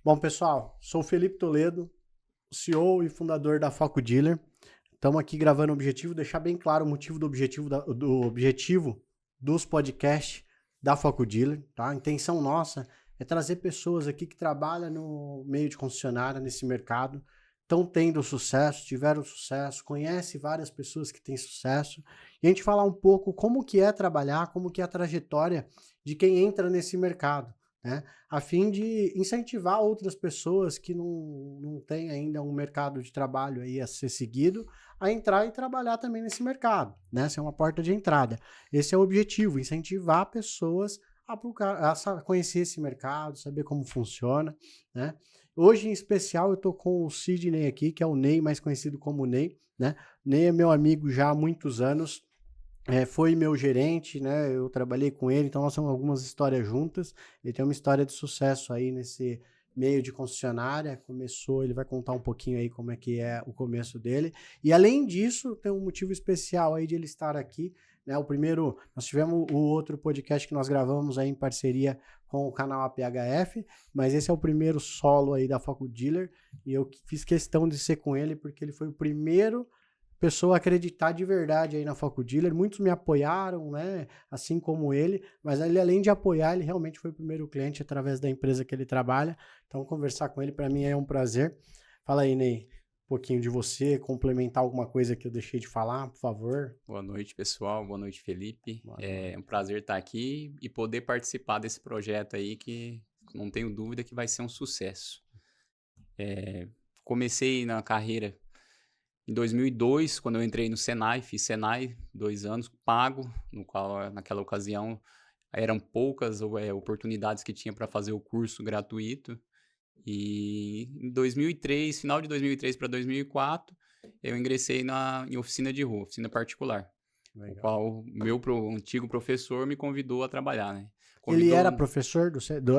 Bom, pessoal, sou o Felipe Toledo, CEO e fundador da Foco Dealer. Estamos aqui gravando o objetivo, deixar bem claro o motivo do objetivo dos podcasts da Foco Dealer, tá? A intenção nossa é trazer pessoas aqui que trabalham no meio de concessionária, nesse mercado, estão tendo sucesso, tiveram sucesso, conhece várias pessoas que têm sucesso, e a gente falar um pouco como que é trabalhar, como que é a trajetória de quem entra nesse mercado, né? A fim de incentivar outras pessoas que não têm ainda um mercado de trabalho aí a ser seguido, a entrar e trabalhar também nesse mercado, né? Essa é uma porta de entrada. Esse é o objetivo, incentivar pessoas a conhecer esse mercado, saber como funciona, né? Hoje, em especial, eu tô com o Sidney aqui, que é o Ney, mais conhecido como Ney, né? Ney é meu amigo já há muitos anos, foi meu gerente, né? Eu trabalhei com ele, então nós temos algumas histórias juntas. Ele tem uma história de sucesso aí nesse meio de concessionária. Ele vai contar um pouquinho aí como é que é o começo dele. E além disso, tem um motivo especial aí de ele estar aqui, né? Nós tivemos o outro podcast que nós gravamos aí em parceria com o canal APHF, mas esse é o primeiro solo aí da Foco Dealer, e eu fiz questão de ser com ele porque ele foi o primeiro pessoa acreditar de verdade aí na Foco Dealer. Muitos me apoiaram, né, assim como ele, mas ele, além de apoiar, ele realmente foi o primeiro cliente através da empresa que ele trabalha. Então, conversar com ele para mim é um prazer. Fala aí, Ney, um pouquinho de você, complementar alguma coisa que eu deixei de falar, por favor. Boa noite, pessoal. Boa noite, Felipe. É um prazer estar aqui e poder participar desse projeto aí que não tenho dúvida que vai ser um sucesso. Comecei na carreira em 2002, quando eu entrei no Senai, fiz Senai 2 anos, pago, no qual naquela ocasião eram poucas oportunidades que tinha para fazer o curso gratuito. E em 2003, final de 2003 para 2004, eu ingressei em oficina de rua, oficina particular. Legal. O qual o meu antigo professor me convidou a trabalhar, né? Ele era professor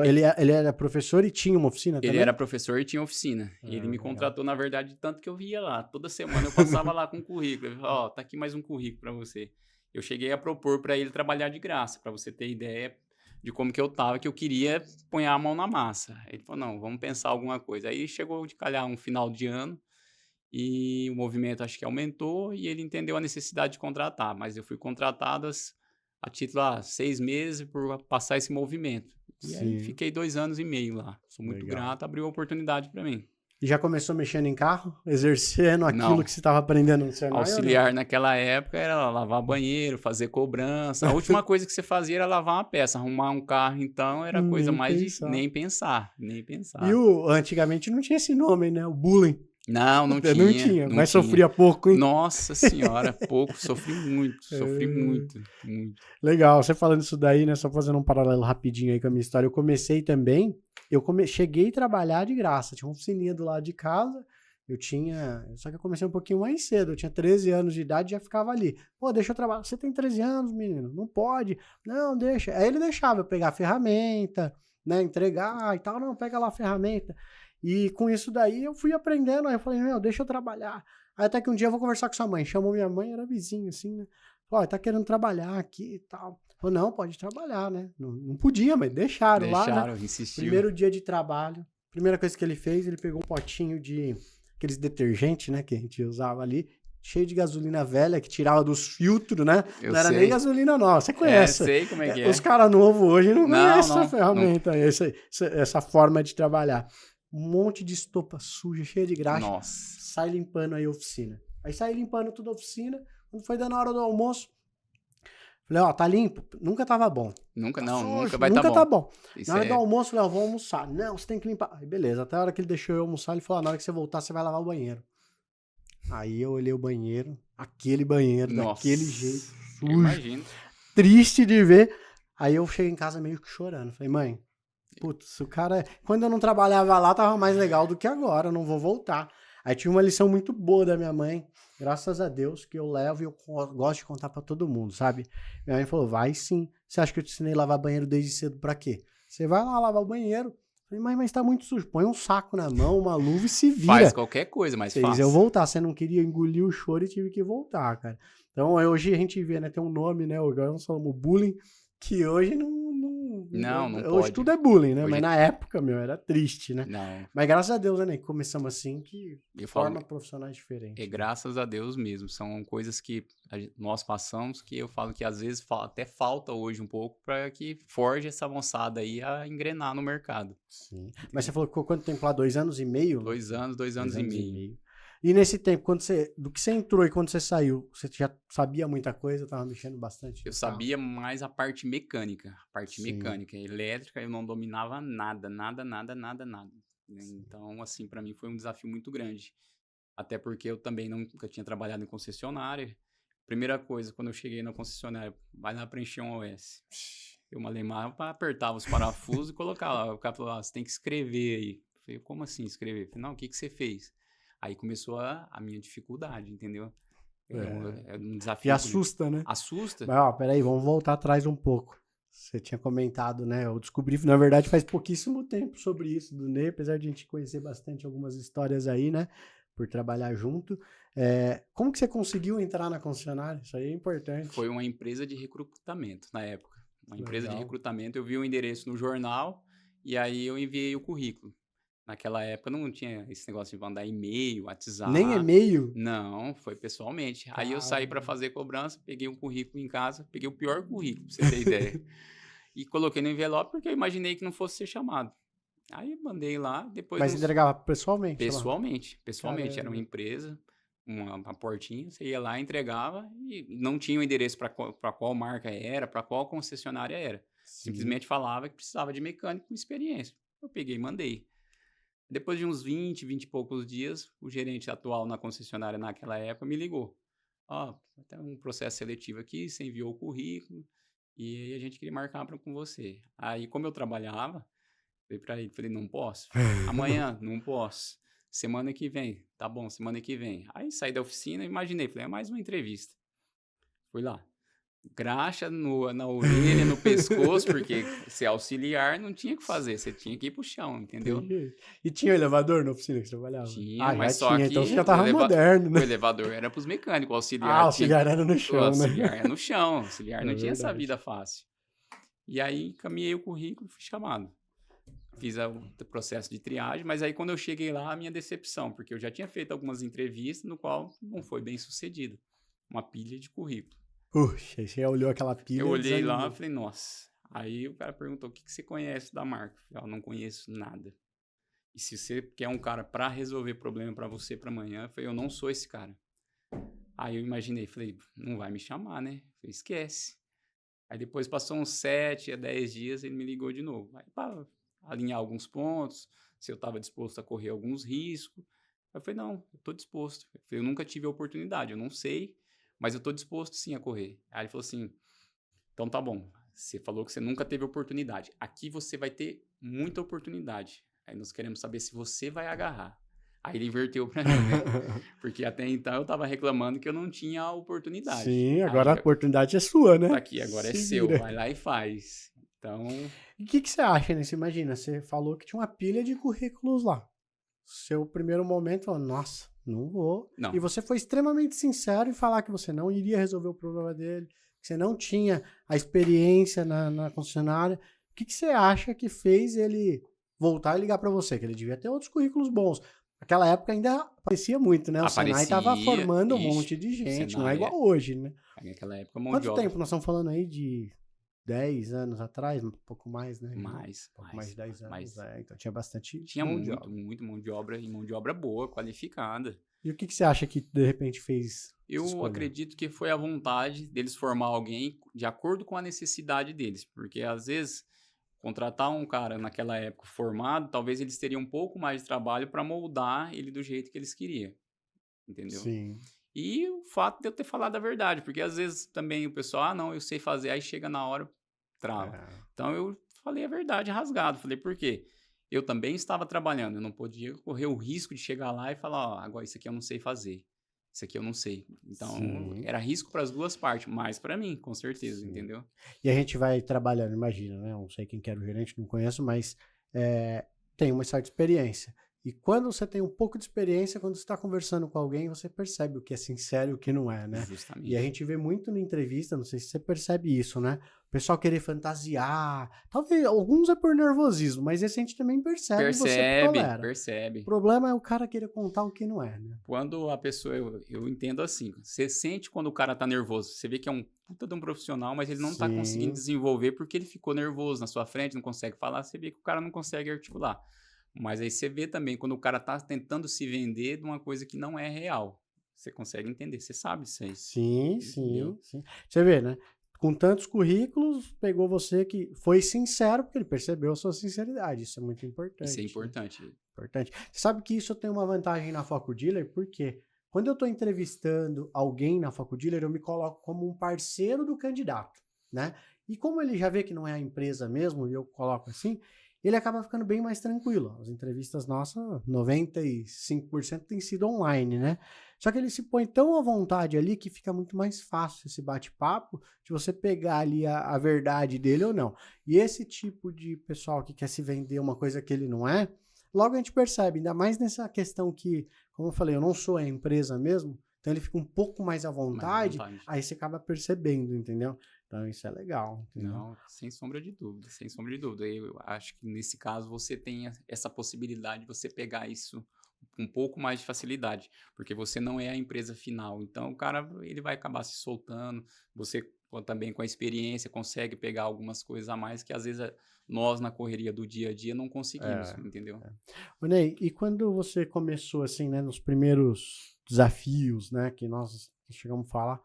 ele era professor e tinha uma oficina também? Ele era professor e tinha oficina. Ele me contratou, na verdade, tanto que eu via lá. Toda semana eu passava lá com um currículo. Ele falou, tá aqui mais um currículo para você. Eu cheguei a propor para ele trabalhar de graça, para você ter ideia de como que eu tava, que eu queria pôr a mão na massa. Ele falou, não, vamos pensar alguma coisa. Aí chegou de calhar um final de ano e o movimento acho que aumentou e ele entendeu a necessidade de contratar. Mas eu fui contratado a título 6 meses por passar esse movimento. E Sim. aí fiquei 2 anos e meio lá. Sou muito grato, abriu a oportunidade para mim. E já começou mexendo em carro? Exercendo aquilo que você estava aprendendo no Senai? Auxiliar naquela época era lavar banheiro, fazer cobrança. A última coisa que você fazia era lavar uma peça. Arrumar um carro, então, era coisa mais de nem pensar. E antigamente não tinha esse nome, né? O bullying. Não tinha. Não tinha, mas sofria pouco, hein? Nossa senhora, pouco. Sofri muito. Legal, você falando isso daí, né? Só fazendo um paralelo rapidinho aí com a minha história. Eu comecei também, cheguei a trabalhar de graça. Tinha uma oficininha do lado de casa, só que eu comecei um pouquinho mais cedo. Eu tinha 13 anos de idade e já ficava ali. Pô, deixa eu trabalhar. Você tem 13 anos, menino? Não pode. Não, deixa. Aí ele deixava eu pegar a ferramenta, né? Entregar e tal. Não, pega lá a ferramenta. E com isso daí eu fui aprendendo, aí eu falei, deixa eu trabalhar. Aí até que um dia eu vou conversar com sua mãe. Chamou minha mãe, era vizinho assim, né? Falou, tá querendo trabalhar aqui e tal. Falou, não, pode trabalhar, né? Não podia, mas deixaram lá, né? Insistiu. Primeiro dia de trabalho, primeira coisa que ele fez, ele pegou um potinho de aqueles detergentes, né, que a gente usava ali, cheio de gasolina velha, que tirava dos filtros, né? Não era nem gasolina nova, você conhece. Sei como é que é. Os caras novos hoje não conhecem essa ferramenta, essa forma de trabalhar. Um monte de estopa suja, cheia de graxa. Nossa. Sai limpando aí a oficina. Aí sai limpando toda a oficina. Quando foi dando a hora do almoço, falei, tá limpo? Nunca tava bom. Nunca vai estar bom. Na hora do almoço, falei, vou almoçar. Não, você tem que limpar. Aí, beleza. Até a hora que ele deixou eu almoçar, ele falou, na hora que você voltar, você vai lavar o banheiro. Aí eu olhei o banheiro, aquele banheiro, daquele jeito, sujo. Imagino. Triste de ver. Aí eu cheguei em casa meio que chorando. Falei, mãe, putz, o cara... Quando eu não trabalhava lá, tava mais legal do que agora, eu não vou voltar. Aí tive uma lição muito boa da minha mãe, graças a Deus, que eu levo e eu gosto de contar pra todo mundo, sabe? Minha mãe falou, vai sim. Você acha que eu te ensinei a lavar banheiro desde cedo pra quê? Você vai lá lavar o banheiro. Falei, mas tá muito sujo. Põe um saco na mão, uma luva e se vira. Faz qualquer coisa, mas faz. Fez eu voltar. Você não queria engolir o choro e tive que voltar, cara. Então, hoje a gente vê, né? Tem um nome, né? Agora nós falamos bullying. Que hoje Não hoje pode. tudo é bullying, né? Hoje- Mas na época, meu, era triste, né? Não, Mas graças a Deus, né? Que começamos assim, que eu forma falo, profissionais diferentes. é graças a Deus mesmo. São coisas que nós passamos que eu falo que às vezes até falta hoje um pouco para que forje essa moçada aí a engrenar no mercado. Sim. Mas você falou que ficou quanto tempo lá? 2 anos e meio? 2 Dois anos e meio. E nesse tempo, do que você entrou e quando você saiu, você já sabia muita coisa, tava mexendo bastante Eu no carro? sabia mais a parte mecânica. A parte Sim. mecânica. Elétrica eu não dominava nada, nada, nada, nada, nada. Então, assim, para mim foi um desafio muito grande. Até porque eu também nunca tinha trabalhado em concessionária. Primeira coisa, quando eu cheguei na concessionária, vai lá preencher um OS. Eu malemava, apertava os parafusos e colocava lá. O cara falou, você tem que escrever aí. Eu falei, como assim escrever? Eu falei, não, o que você fez? Aí começou a minha dificuldade, entendeu? É um E desafio. assusta, né? Assusta. Mas, ó, peraí, vamos voltar atrás um pouco. Você tinha comentado, né? Eu descobri, na verdade, faz pouquíssimo tempo sobre isso do Ney, apesar de a gente conhecer bastante algumas histórias aí, né? Por trabalhar junto. Como que você conseguiu entrar na concessionária? Isso aí é importante. Foi uma empresa de recrutamento na época. Uma empresa de Legal. recrutamento. Eu vi o endereço no jornal e aí eu enviei o currículo. Naquela época não tinha esse negócio de mandar e-mail, WhatsApp. Nem e-mail? Não, foi pessoalmente. Aí eu saí para Caramba. fazer cobrança, peguei um currículo em casa, peguei o pior currículo, pra você ter ideia. E coloquei no envelope porque eu imaginei que não fosse ser chamado. Aí mandei lá, depois Mas entregava pessoalmente lá? Pessoalmente. Era uma Caramba. empresa, uma portinha, você ia lá, entregava e não tinha o endereço para qual marca era, para qual concessionária era. Sim. Simplesmente falava que precisava de mecânico com experiência. Eu peguei e mandei. Depois de uns 20 e poucos dias, o gerente atual na concessionária naquela época me ligou. Tem um processo seletivo aqui, você enviou o currículo e aí a gente queria marcar com você. Aí, como eu trabalhava, falei pra ele, falei, não posso. Amanhã, não posso. Semana que vem, tá bom, semana que vem. Aí saí da oficina, imaginei, falei, é mais uma entrevista. Fui lá. Graxa na orelha, no pescoço, porque ser auxiliar não tinha o que fazer, você tinha que ir pro chão, entendeu? Entendi. E tinha elevador na oficina que você trabalhava? Tinha, Já mas só tinha, que então você já tava moderno, o né? elevador era pros mecânicos, o auxiliar Ah, o tinha... auxiliar era no O chão, né? auxiliar era no chão, o auxiliar É não tinha essa verdade. vida fácil. E aí, encaminhei o currículo, fui chamado. Fiz o processo de triagem, mas aí quando eu cheguei lá, a minha decepção, porque eu já tinha feito algumas entrevistas no qual não foi bem sucedido. Uma pilha de currículo. Puxa, aí você olhou aquela pilha Eu e olhei lá e desanimou. falei, nossa. Aí o cara perguntou, o que você conhece da marca? Eu falei, não conheço nada. E se você quer um cara para resolver problema para você para amanhã, eu falei, eu não sou esse cara. Aí eu imaginei, falei, não vai me chamar, né? Eu falei, esquece. Aí depois passou uns 7 a 10 dias, ele me ligou de novo. Aí para alinhar alguns pontos, se eu estava disposto a correr alguns riscos. Eu falei, não, eu estou disposto. Eu falei, eu nunca tive a oportunidade, eu não sei, mas eu estou disposto sim a correr. Aí ele falou assim, então tá bom, você falou que você nunca teve oportunidade. Aqui você vai ter muita oportunidade. Aí nós queremos saber se você vai agarrar. Aí ele inverteu pra mim, né? Porque até então eu tava reclamando que eu não tinha a oportunidade. Sim, agora a Aí, oportunidade é sua, né? tá aqui, agora é Se seu, vira. vai lá e faz. Então, E o que você acha nisso? Imagina, você falou que tinha uma pilha de currículos lá. Seu primeiro momento, falou, nossa, não vou. não. E você foi extremamente sincero em falar que você não iria resolver o problema dele, que você não tinha a experiência na concessionária. O que você acha que fez ele voltar e ligar pra você? Que ele devia ter outros currículos bons. Naquela época ainda aparecia muito, né? O Senai estava Aparecia, formando um ixi, monte de gente, não é Senai igual hoje, né? Naquela época, mão de Quanto obra. tempo nós estamos falando aí de 10 anos atrás? Um pouco mais, né? Mais, Um pouco mais de 10 anos, mais. Então tinha bastante Tinha mão de muito, obra. muito mão de obra e mão de obra boa, qualificada. E o que você acha que de repente fez Eu escolher? acredito que foi a vontade deles formar alguém de acordo com a necessidade deles, porque às vezes contratar um cara naquela época formado, talvez eles teriam um pouco mais de trabalho para moldar ele do jeito que eles queriam, entendeu? Sim. E o fato de eu ter falado a verdade, porque às vezes também o pessoal, não, eu sei fazer, aí chega na hora, trava. É. Então eu falei a verdade rasgado, falei, por quê? Eu também estava trabalhando, eu não podia correr o risco de chegar lá e falar, ó, agora isso aqui eu não sei fazer, isso aqui eu não sei. Então Sim. era risco para as duas partes, mais para mim, com certeza, Sim. entendeu? E a gente vai trabalhando, imagina, né? Não sei quem que era o gerente, não conheço, mas tem uma certa experiência. E quando você tem um pouco de experiência, quando você está conversando com alguém, você percebe o que é sincero e o que não é, né? Justamente. E a gente vê muito na entrevista, não sei se você percebe isso, né? O pessoal querer fantasiar. Talvez alguns é por nervosismo, mas esse a gente também percebe e você tolera. Percebe. O problema é o cara querer contar o que não é, né? Quando a pessoa, eu entendo assim, você sente quando o cara tá nervoso, você vê que é um puta de um profissional, mas ele não tá conseguindo Sim. desenvolver porque ele ficou nervoso na sua frente, não consegue falar, você vê que o cara não consegue articular. Mas aí você vê também quando o cara tá tentando se vender de uma coisa que não é real. Você consegue entender, você sabe isso aí, Sim, entendeu? sim. Você vê, né? Com tantos currículos, pegou você que foi sincero, porque ele percebeu a sua sinceridade. Isso é muito importante. Isso é né? importante. Importante. Você sabe que isso tem uma vantagem na Facudealer, porque quando eu estou entrevistando alguém na Facudealer, eu me coloco como um parceiro do candidato, né? E como ele já vê que não é a empresa mesmo, e eu coloco assim, ele acaba ficando bem mais tranquilo. As entrevistas nossas, 95% tem sido online, né? Só que ele se põe tão à vontade ali que fica muito mais fácil esse bate-papo de você pegar ali a verdade dele ou não. E esse tipo de pessoal que quer se vender uma coisa que ele não é, logo a gente percebe, ainda mais nessa questão que, como eu falei, eu não sou a empresa mesmo, então ele fica um pouco mais à vontade, aí você acaba percebendo, entendeu? Então isso é legal, entendeu? Não, sem sombra de dúvida, sem sombra de dúvida. Eu acho que nesse caso você tem essa possibilidade de você pegar isso com um pouco mais de facilidade, porque você não é a empresa final. Então o cara ele vai acabar se soltando, você também com a experiência consegue pegar algumas coisas a mais que às vezes nós na correria do dia a dia não conseguimos, entendeu? Ô, Ney, e quando você começou assim, né, nos primeiros desafios, né, que nós chegamos a falar,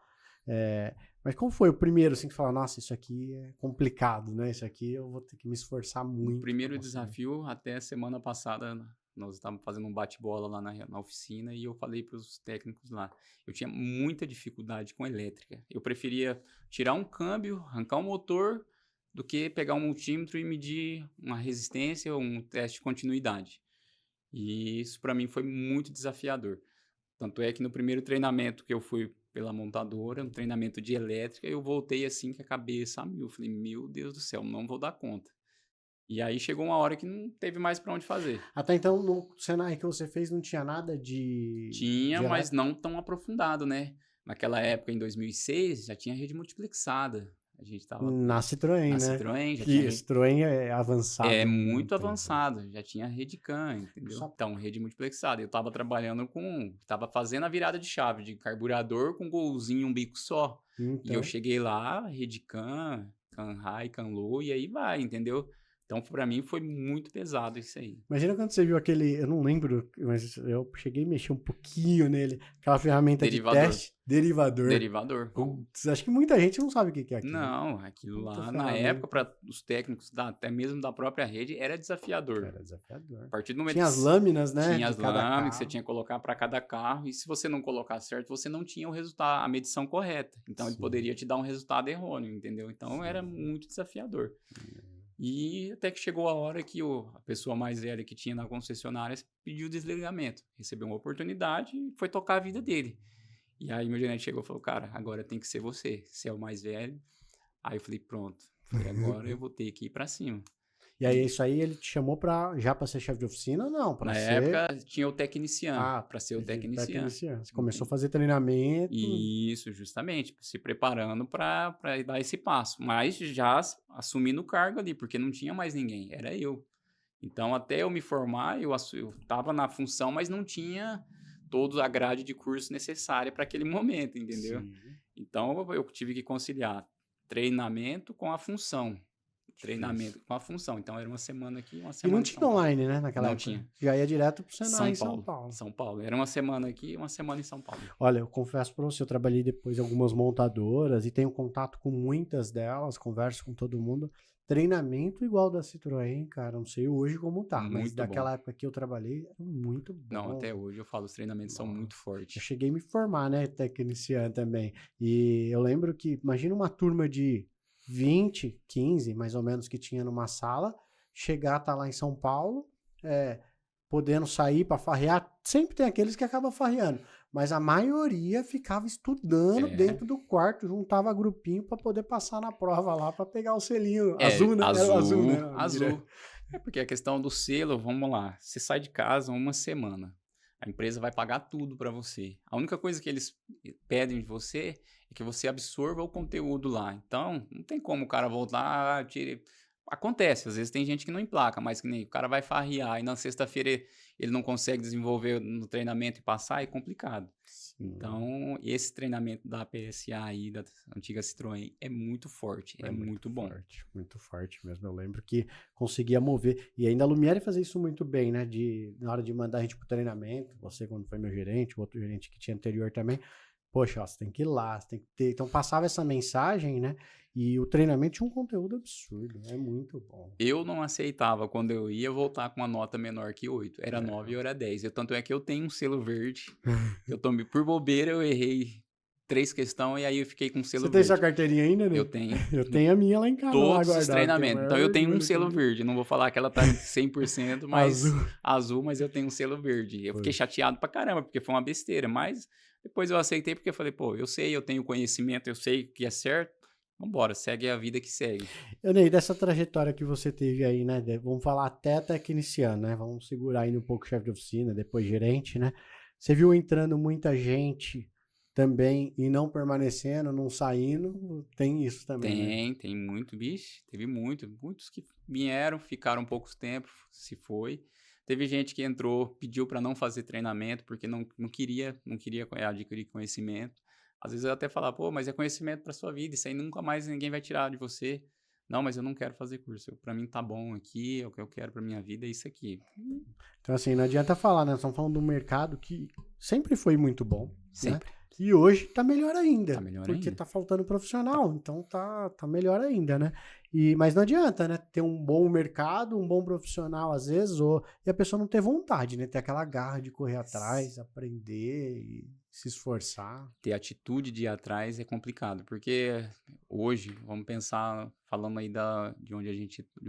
mas como foi o primeiro, assim, que falou, nossa, isso aqui é complicado, né, isso aqui eu vou ter que me esforçar muito. O primeiro desafio, até semana passada, nós estávamos fazendo um bate-bola lá na oficina e eu falei para os técnicos lá, eu tinha muita dificuldade com elétrica. Eu preferia tirar um câmbio, arrancar um motor, do que pegar um multímetro e medir uma resistência ou um teste de continuidade. E isso para mim foi muito desafiador. Tanto é que no primeiro treinamento que eu fui pela montadora, um treinamento de elétrica, eu voltei assim com a cabeça a mil. Falei, meu Deus do céu, não vou dar conta. E aí chegou uma hora que não teve mais para onde fazer. Até então, no Senai que você fez, não tinha nada Tinha, mas não tão aprofundado, né? Naquela época, em 2006, já tinha rede multiplexada. A gente tava na Citroën, na né? Citroën, já Que tinha Citroën é avançado. É muito avançado, já tinha rede CAN, entendeu? Só- Então, rede multiplexada. Eu tava trabalhando tava fazendo a virada de chave de carburador com golzinho, um bico só. E eu Então, cheguei lá, rede CAN, CAN high, CAN low, e aí vai, entendeu? Então, pra mim, foi muito pesado isso aí. imagina quando você viu aquele, eu não lembro, mas eu cheguei a mexer um pouquinho nele, aquela ferramenta Derivador. de teste, derivador. Derivador. Putz, acho que muita gente não sabe o que é aquilo. Não, aquilo Puta lá, na ferramenta. época, para os técnicos, até mesmo da própria rede, era desafiador. Era desafiador. A partir do momento Tinha as lâminas, né? Tinha de as cada lâminas que você carro. tinha que colocar para cada carro, e se você não colocar certo, você não tinha o resultado, a medição correta. Então, ele Sim. poderia te dar um resultado errôneo, entendeu? Então, Sim. era muito desafiador. E até que chegou a hora que a pessoa mais velha que tinha na concessionária pediu desligamento. Recebeu uma oportunidade e foi tocar a vida dele. E aí, meu gerente chegou e falou, cara, agora tem que ser você. Você é o mais velho. Aí eu falei, pronto. Falei, agora eu vou ter que ir para cima. E aí, isso aí ele te chamou já pra ser chefe de oficina ou não? Na época, tinha o tecniciano, para ser o tecniciano. tecniciano. Você começou a fazer treinamento. Isso, justamente, se preparando para dar esse passo, mas já assumindo o cargo ali, porque não tinha mais ninguém, era eu. Então, até eu me formar, eu estava na função, mas não tinha toda a grade de curso necessária para aquele momento, entendeu? Sim. Então, eu tive que conciliar treinamento com a função. Treinamento com a função. Então, era uma semana aqui, uma E semana não em tinha São Paulo. online, né, naquela Não época? tinha. Já ia direto pro Senai em São Paulo. São Paulo. Era uma semana aqui, uma semana em São Paulo. Olha, eu confesso pra você, eu trabalhei depois em algumas montadoras e tenho contato com muitas delas, converso com todo mundo. Treinamento igual da Citroën, cara, não sei hoje como tá, mas Muito daquela bom. época que eu trabalhei, era muito bom. Não, até hoje eu falo, os treinamentos são muito Eu fortes. cheguei a me formar, né, tecniciano também. E eu lembro que, imagina uma turma de 20, 15, mais ou menos, que tinha numa sala, chegar, tá lá em São Paulo, podendo sair para farrear. Sempre tem aqueles que acabam farreando, mas a maioria ficava estudando dentro do quarto, juntava grupinho para poder passar na prova lá, para pegar o selinho azul, né? Era azul, né? Azul. É porque a questão do selo, vamos lá, você sai de casa uma semana, a empresa vai pagar tudo para você. A única coisa que eles pedem de você é que você absorva o conteúdo lá. Então, não tem como o cara voltar, tire... Acontece, às vezes tem gente que não emplaca, mas que nem o cara vai farrear e na sexta-feira ele não consegue desenvolver no treinamento e passar, é complicado. Sim. Então, esse treinamento da PSA aí, da antiga Citroën, é muito forte, é muito bom. Muito forte mesmo. Eu lembro que conseguia mover. E ainda a Lumiere fazia isso muito bem, né? Na hora de mandar a gente pro treinamento, você quando foi meu gerente, o outro gerente que tinha anterior também, poxa, ó, você tem que ir lá, você tem que ter. Então passava essa mensagem, né? E o treinamento tinha um conteúdo absurdo, é muito bom. Eu não aceitava quando eu ia voltar com uma nota menor que 8. Era 9 ou era 10. Tanto é que eu tenho um selo verde. Eu tomei por bobeira, eu errei 3 questões e aí eu fiquei com um selo Você verde. tem sua carteirinha ainda, né? Eu tenho. Eu tenho a minha lá em casa, lá Todos guardada. os treinamentos. Então eu tenho um selo comigo. verde. Não vou falar que ela tá 100%, mas Azul. mas eu tenho um selo verde. Eu fiquei Poxa. chateado pra caramba, porque foi uma besteira. Mas depois eu aceitei porque eu falei, pô, eu sei, eu tenho conhecimento, eu sei que é certo. Vambora, segue a vida que segue. Ney, dessa trajetória que você teve aí, né? Vamos falar até tecniciano, né? Vamos segurar ainda um pouco chefe de oficina, depois gerente, né? Você viu entrando muita gente também e não permanecendo, não saindo? Tem isso também, né? Tem muito, bicho. Teve muitos que vieram, ficaram pouco tempo, se foi. Teve gente que entrou, pediu para não fazer treinamento porque não queria adquirir conhecimento. Às vezes eu até falava, pô, mas é conhecimento para sua vida, isso aí nunca mais ninguém vai tirar de você. Não, mas eu não quero fazer curso. Para mim tá bom aqui, é o que eu quero para minha vida, é isso aqui. Então, assim, não adianta falar, né? Nós estamos falando de um mercado que sempre foi muito bom, Sempre. né? E hoje tá melhor ainda. Tá melhor porque ainda. tá faltando profissional, então tá melhor ainda, né? Mas não adianta, né? Ter um bom mercado, um bom profissional, às vezes, e a pessoa não ter vontade, né? Ter aquela garra de correr atrás, aprender e se esforçar. Ter atitude de ir atrás é complicado, porque hoje, vamos pensar, falando aí de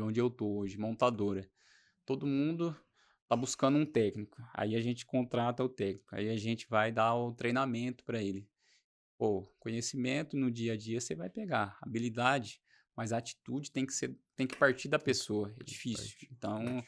onde eu tô hoje, montadora. Todo mundo tá buscando um técnico. Aí a gente contrata o técnico, aí a gente vai dar o treinamento para ele. Pô, conhecimento no dia a dia você vai pegar, habilidade, mas a atitude tem que partir da pessoa, é difícil. Então,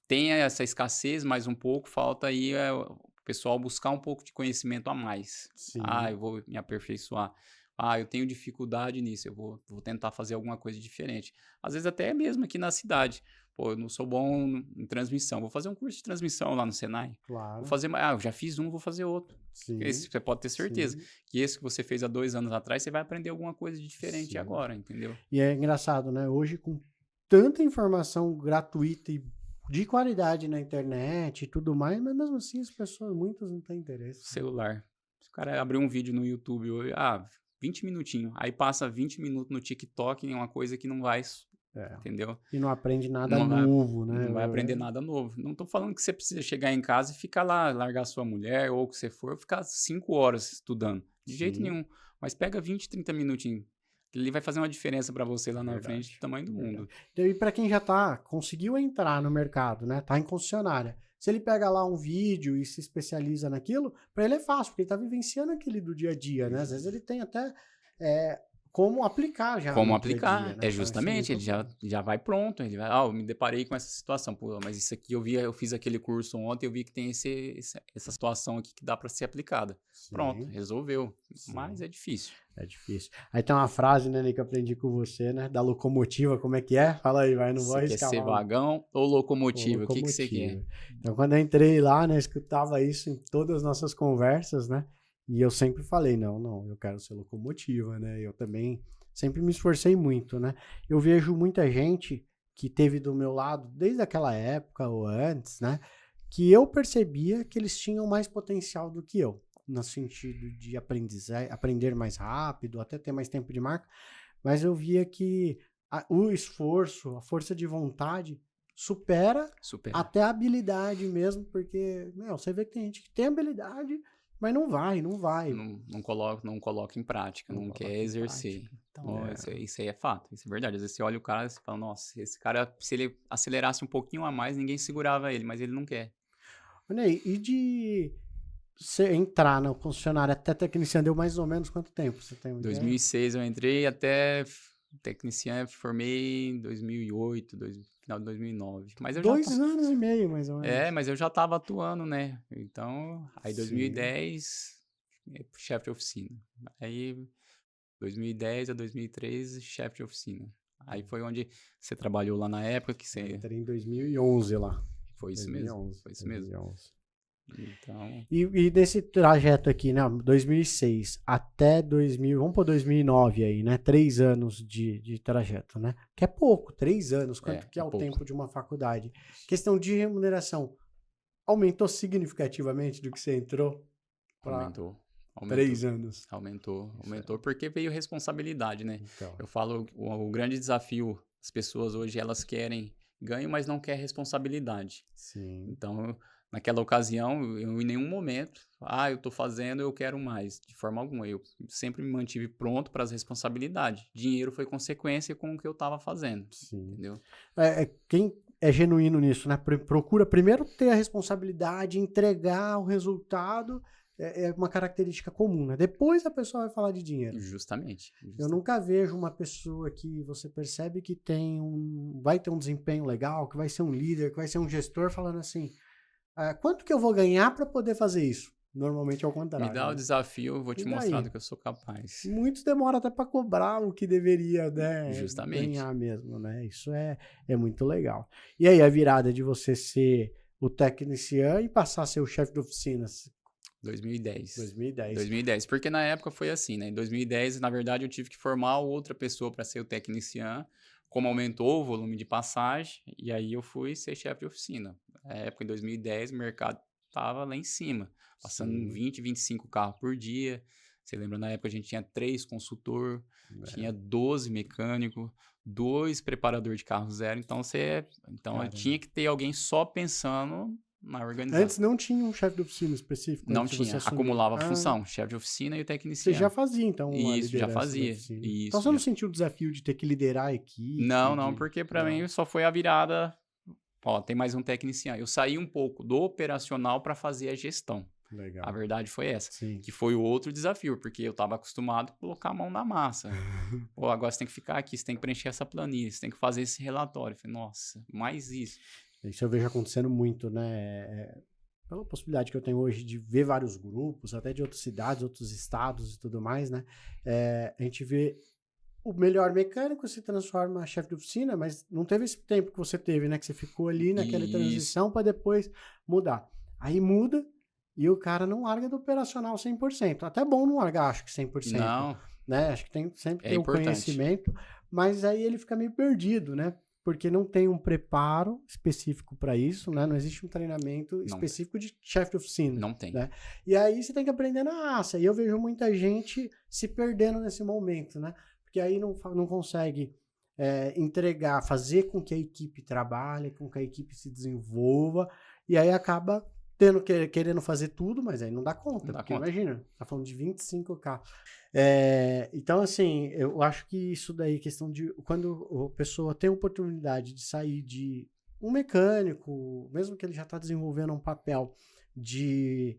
tem essa escassez, mas um pouco falta aí o pessoal buscar um pouco de conhecimento a mais. Sim. Ah, eu vou me aperfeiçoar. Ah, eu tenho dificuldade nisso, eu vou tentar fazer alguma coisa diferente. Às vezes até mesmo aqui na cidade. Pô, eu não sou bom em transmissão, vou fazer um curso de transmissão lá no Senai. Claro. Vou fazer, eu já fiz um, vou fazer outro. Sim. Esse, você pode ter certeza que esse que você fez há 2 anos atrás, você vai aprender alguma coisa de diferente agora, entendeu? E é engraçado, né? Hoje, com tanta informação gratuita e de qualidade na internet e tudo mais, mas mesmo assim as pessoas, muitas não têm interesse. Celular. Se o cara abrir um vídeo no YouTube hoje, 20 minutinhos, aí passa 20 minutos no TikTok em uma coisa que não vai, entendeu? E não aprende nada novo, né? Não vai aprender nada novo. Não tô falando que você precisa chegar em casa e ficar lá, largar sua mulher ou o que você for, ficar 5 horas estudando. De jeito nenhum. Mas pega 20, 30 minutinhos. Ele vai fazer uma diferença para você lá na frente do tamanho do mundo. Então, e para quem já conseguiu entrar no mercado, né? Tá em concessionária. Se ele pega lá um vídeo e se especializa naquilo, para ele é fácil, porque ele tá vivenciando aquele do dia a dia, né? Às vezes ele tem até como aplicar já. Como no aplicar, dia a dia, né? justamente, ele já vai pronto, ele vai, eu me deparei com essa situação, pô, mas isso aqui eu fiz aquele curso ontem, eu vi que tem essa situação aqui que dá para ser aplicada. Sim. Pronto, resolveu, Sim. mas é difícil. É difícil. Aí tem uma frase, né, que eu aprendi com você, né, da locomotiva, como é que é? Fala aí, vai, não vou arriscar. Você quer ser vagão ou locomotiva? O que você quer? Então, quando eu entrei lá, né, escutava isso em todas as nossas conversas, né, e eu sempre falei, não, eu quero ser locomotiva, né, eu também sempre me esforcei muito, né. Eu vejo muita gente que teve do meu lado desde aquela época ou antes, né, que eu percebia que eles tinham mais potencial do que eu, no sentido de aprender mais rápido, até ter mais tempo de marca, mas eu via que o esforço, a força de vontade supera até a habilidade mesmo, porque você vê que tem gente que tem habilidade, mas não vai. Não coloca em prática, não quer exercer. Então, isso aí é fato, isso é verdade. Às vezes você olha o cara e você fala, nossa, esse cara, se ele acelerasse um pouquinho a mais, ninguém segurava ele, mas ele não quer. Ney, e de você entrar na concessionária até tecniciano, deu mais ou menos quanto tempo? Você tem 2006 eu entrei, até tecniciano formei em 2008, final de 2009. Mas eu 2 anos e meio, mais ou menos. Mas eu já estava atuando, né? Então, aí 2010, chefe de oficina. Aí 2010 a 2013, chefe de oficina. Aí foi onde você trabalhou lá na época que você... Entrei em 2011 lá. Foi isso mesmo, 2011, foi isso mesmo. 2011. Então, E desse trajeto aqui, né, 2006 até 2000, vamos por 2009 aí, né, 3 anos de trajeto, né, que é pouco, 3 anos, quanto que é o pouco. tempo de uma faculdade. Questão de remuneração, aumentou significativamente do que você entrou para aumentou. 3 anos? Aumentou porque veio responsabilidade, né? Então, Eu falo, o grande desafio, as pessoas hoje, elas querem ganho, mas não querem responsabilidade. sim. Então, naquela ocasião, eu em nenhum momento, eu tô fazendo, eu quero mais, de forma alguma. Eu sempre me mantive pronto para as responsabilidades. Dinheiro foi consequência com o que eu estava fazendo, Sim. entendeu? Quem é genuíno nisso, né? Procura primeiro ter a responsabilidade, entregar o resultado, é uma característica comum, né? Depois a pessoa vai falar de dinheiro. Justamente. Eu nunca vejo uma pessoa que você percebe que vai ter um desempenho legal, que vai ser um líder, que vai ser um gestor, falando assim, quanto que eu vou ganhar para poder fazer isso? Normalmente é o contrário. Me dá o desafio, eu vou te mostrar do que eu sou capaz. Muitos demoram até para cobrar o que deveria, né, Justamente. ganhar mesmo, né? Isso é muito legal. E aí a virada de você ser o tecnician e passar a ser o chefe de oficinas? 2010. 2010. Porque na época foi assim, né? Em 2010, na verdade, eu tive que formar outra pessoa para ser o tecnician, como aumentou o volume de passagem, e aí eu fui ser chefe de oficina. Na época, em 2010, o mercado estava lá em cima, passando 20, 25 carros por dia. Você lembra, na época a gente tinha 3 consultor, tinha 12 mecânicos, 2 preparador de carro zero, então eu tinha que ter alguém só pensando na organização. Antes não tinha um chefe de oficina específico? Não tinha, acumulava a função, chefe de oficina e o tecniciano. Você já fazia, então, uma Isso, já liderança fazia. da oficina. Isso, então você não sentiu o desafio de ter que liderar a equipe? Não, porque pra mim só foi a virada, tem mais um tecniciano. Eu saí um pouco do operacional para fazer a gestão. Legal. A verdade foi essa. Sim. Que foi o outro desafio, porque eu estava acostumado a colocar a mão na massa. Agora você tem que ficar aqui, você tem que preencher essa planilha, você tem que fazer esse relatório. Eu falei, nossa, mais isso. Isso eu vejo acontecendo muito, né? Pela possibilidade que eu tenho hoje de ver vários grupos, até de outras cidades, outros estados e tudo mais, né? A gente vê o melhor mecânico se transforma em chefe de oficina, mas não teve esse tempo que você teve, né? Que você ficou ali naquela transição para depois mudar. Aí muda e o cara não larga do operacional 100%. Até bom não largar, acho que 100%. Não. Né? Acho que sempre tem o conhecimento, mas aí ele fica meio perdido, né? Porque não tem um preparo específico para isso, né? Não existe um treinamento específico de chefe de oficina. Não tem. Né? E aí você tem que aprender na raça. E eu vejo muita gente se perdendo nesse momento, né? Porque aí não consegue entregar, fazer com que a equipe trabalhe, com que a equipe se desenvolva, e aí acaba querendo fazer tudo, mas aí não dá conta. Porque imagina, tá falando de 25 carros. Então, assim, eu acho que isso daí, questão de quando a pessoa tem a oportunidade de sair de um mecânico, mesmo que ele já está desenvolvendo um papel de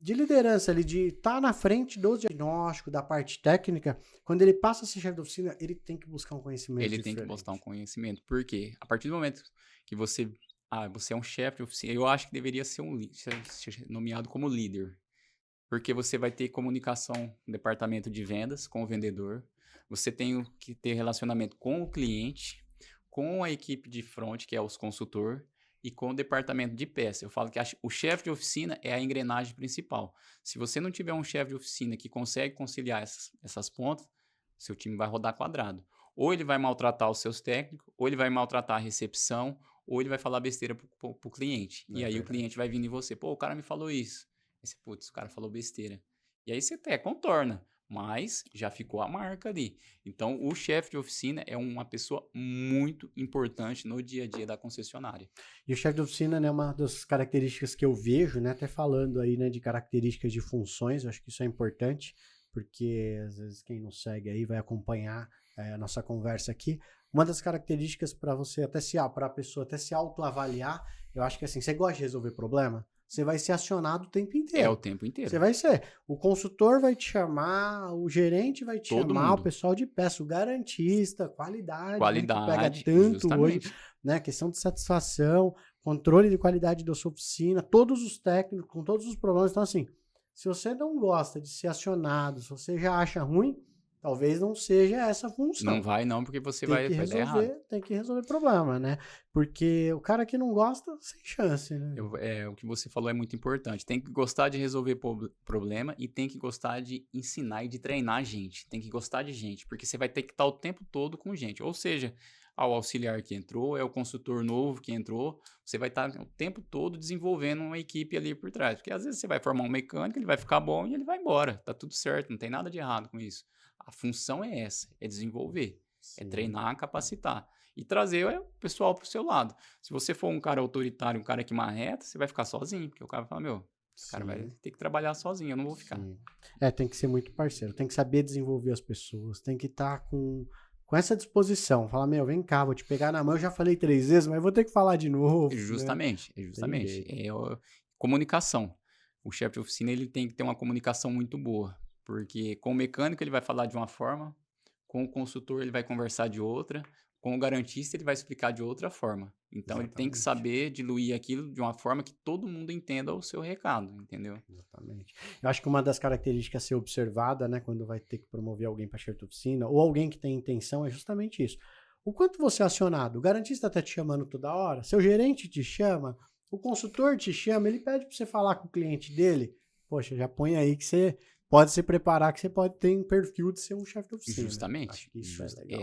liderança ali, de estar na frente do diagnóstico, da parte técnica, quando ele passa a ser chefe de oficina, ele tem que buscar um conhecimento diferente. Tem que buscar um conhecimento. Por quê? A partir do momento que você é um chefe de oficina, eu acho que deveria ser ser nomeado como líder. Porque você vai ter comunicação no departamento de vendas com o vendedor, você tem que ter relacionamento com o cliente, com a equipe de front, que é os consultor, e com o departamento de peça. Eu falo que o chefe de oficina é a engrenagem principal. Se você não tiver um chefe de oficina que consegue conciliar essas pontas, seu time vai rodar quadrado. Ou ele vai maltratar os seus técnicos, ou ele vai maltratar a recepção, ou ele vai falar besteira pro cliente. E aí o cliente vai vindo em você, o cara me falou isso. Aí você, o cara falou besteira. E aí você até contorna, mas já ficou a marca ali. Então, o chefe de oficina é uma pessoa muito importante no dia a dia da concessionária. E o chefe de oficina, né, uma das características que eu vejo, né, até falando aí, né, de características de funções, eu acho que isso é importante, porque às vezes quem não segue aí vai acompanhar a nossa conversa aqui. Uma das características para você para a pessoa até se autoavaliar, eu acho que assim, você gosta de resolver problema? Você vai ser acionado o tempo inteiro. O tempo inteiro. Você vai ser. O consultor vai te chamar, o gerente vai te chamar, o pessoal de peça, o garantista, qualidade, né, que pega tanto justamente. Hoje, né? Questão de satisfação, controle de qualidade da sua oficina, todos os técnicos, com todos os problemas. Então, assim, se você não gosta de ser acionado, se você já acha ruim, talvez não seja essa a função. Não vai não, porque você Tem vai que dar errado. tem que resolver problema, né? Porque o cara que não gosta, sem chance, né? O que você falou é muito importante. Tem que gostar de resolver problema e tem que gostar de ensinar e de treinar gente. Tem que gostar de gente, porque você vai ter que estar o tempo todo com gente. Ou seja, ao auxiliar que entrou, é o consultor novo que entrou, você vai estar o tempo todo desenvolvendo uma equipe ali por trás. Porque às vezes você vai formar um mecânico, ele vai ficar bom e ele vai embora. Tá tudo certo, não tem nada de errado com isso. A função é essa, é desenvolver, é Sim. treinar, capacitar. E trazer o pessoal pro seu lado. Se você for um cara autoritário, um cara que marreta, você vai ficar sozinho, porque o cara vai falar, meu, esse cara vai ter que trabalhar sozinho, eu não vou ficar. Sim. Tem que ser muito parceiro, tem que saber desenvolver as pessoas, tem que estar com essa disposição. Falar, meu, vem cá, vou te pegar na mão, eu já falei 3 vezes, mas vou ter que falar de novo. Justamente. Comunicação. O chefe de oficina, ele tem que ter uma comunicação muito boa, porque com o mecânico ele vai falar de uma forma, com o consultor ele vai conversar de outra, com o garantista ele vai explicar de outra forma. Então ele tem que saber diluir aquilo de uma forma que todo mundo entenda o seu recado, entendeu? Exatamente. Eu acho que uma das características a ser observada, né, quando vai ter que promover alguém para chefe de oficina, ou alguém que tem intenção, é justamente isso. O quanto você é acionado? O garantista tá te chamando toda hora? Seu gerente te chama? O consultor te chama? Ele pede para você falar com o cliente dele? Poxa, já põe aí que você pode se preparar, que você pode ter um perfil de ser um chefe de oficina. Justamente. Acho que isso é legal.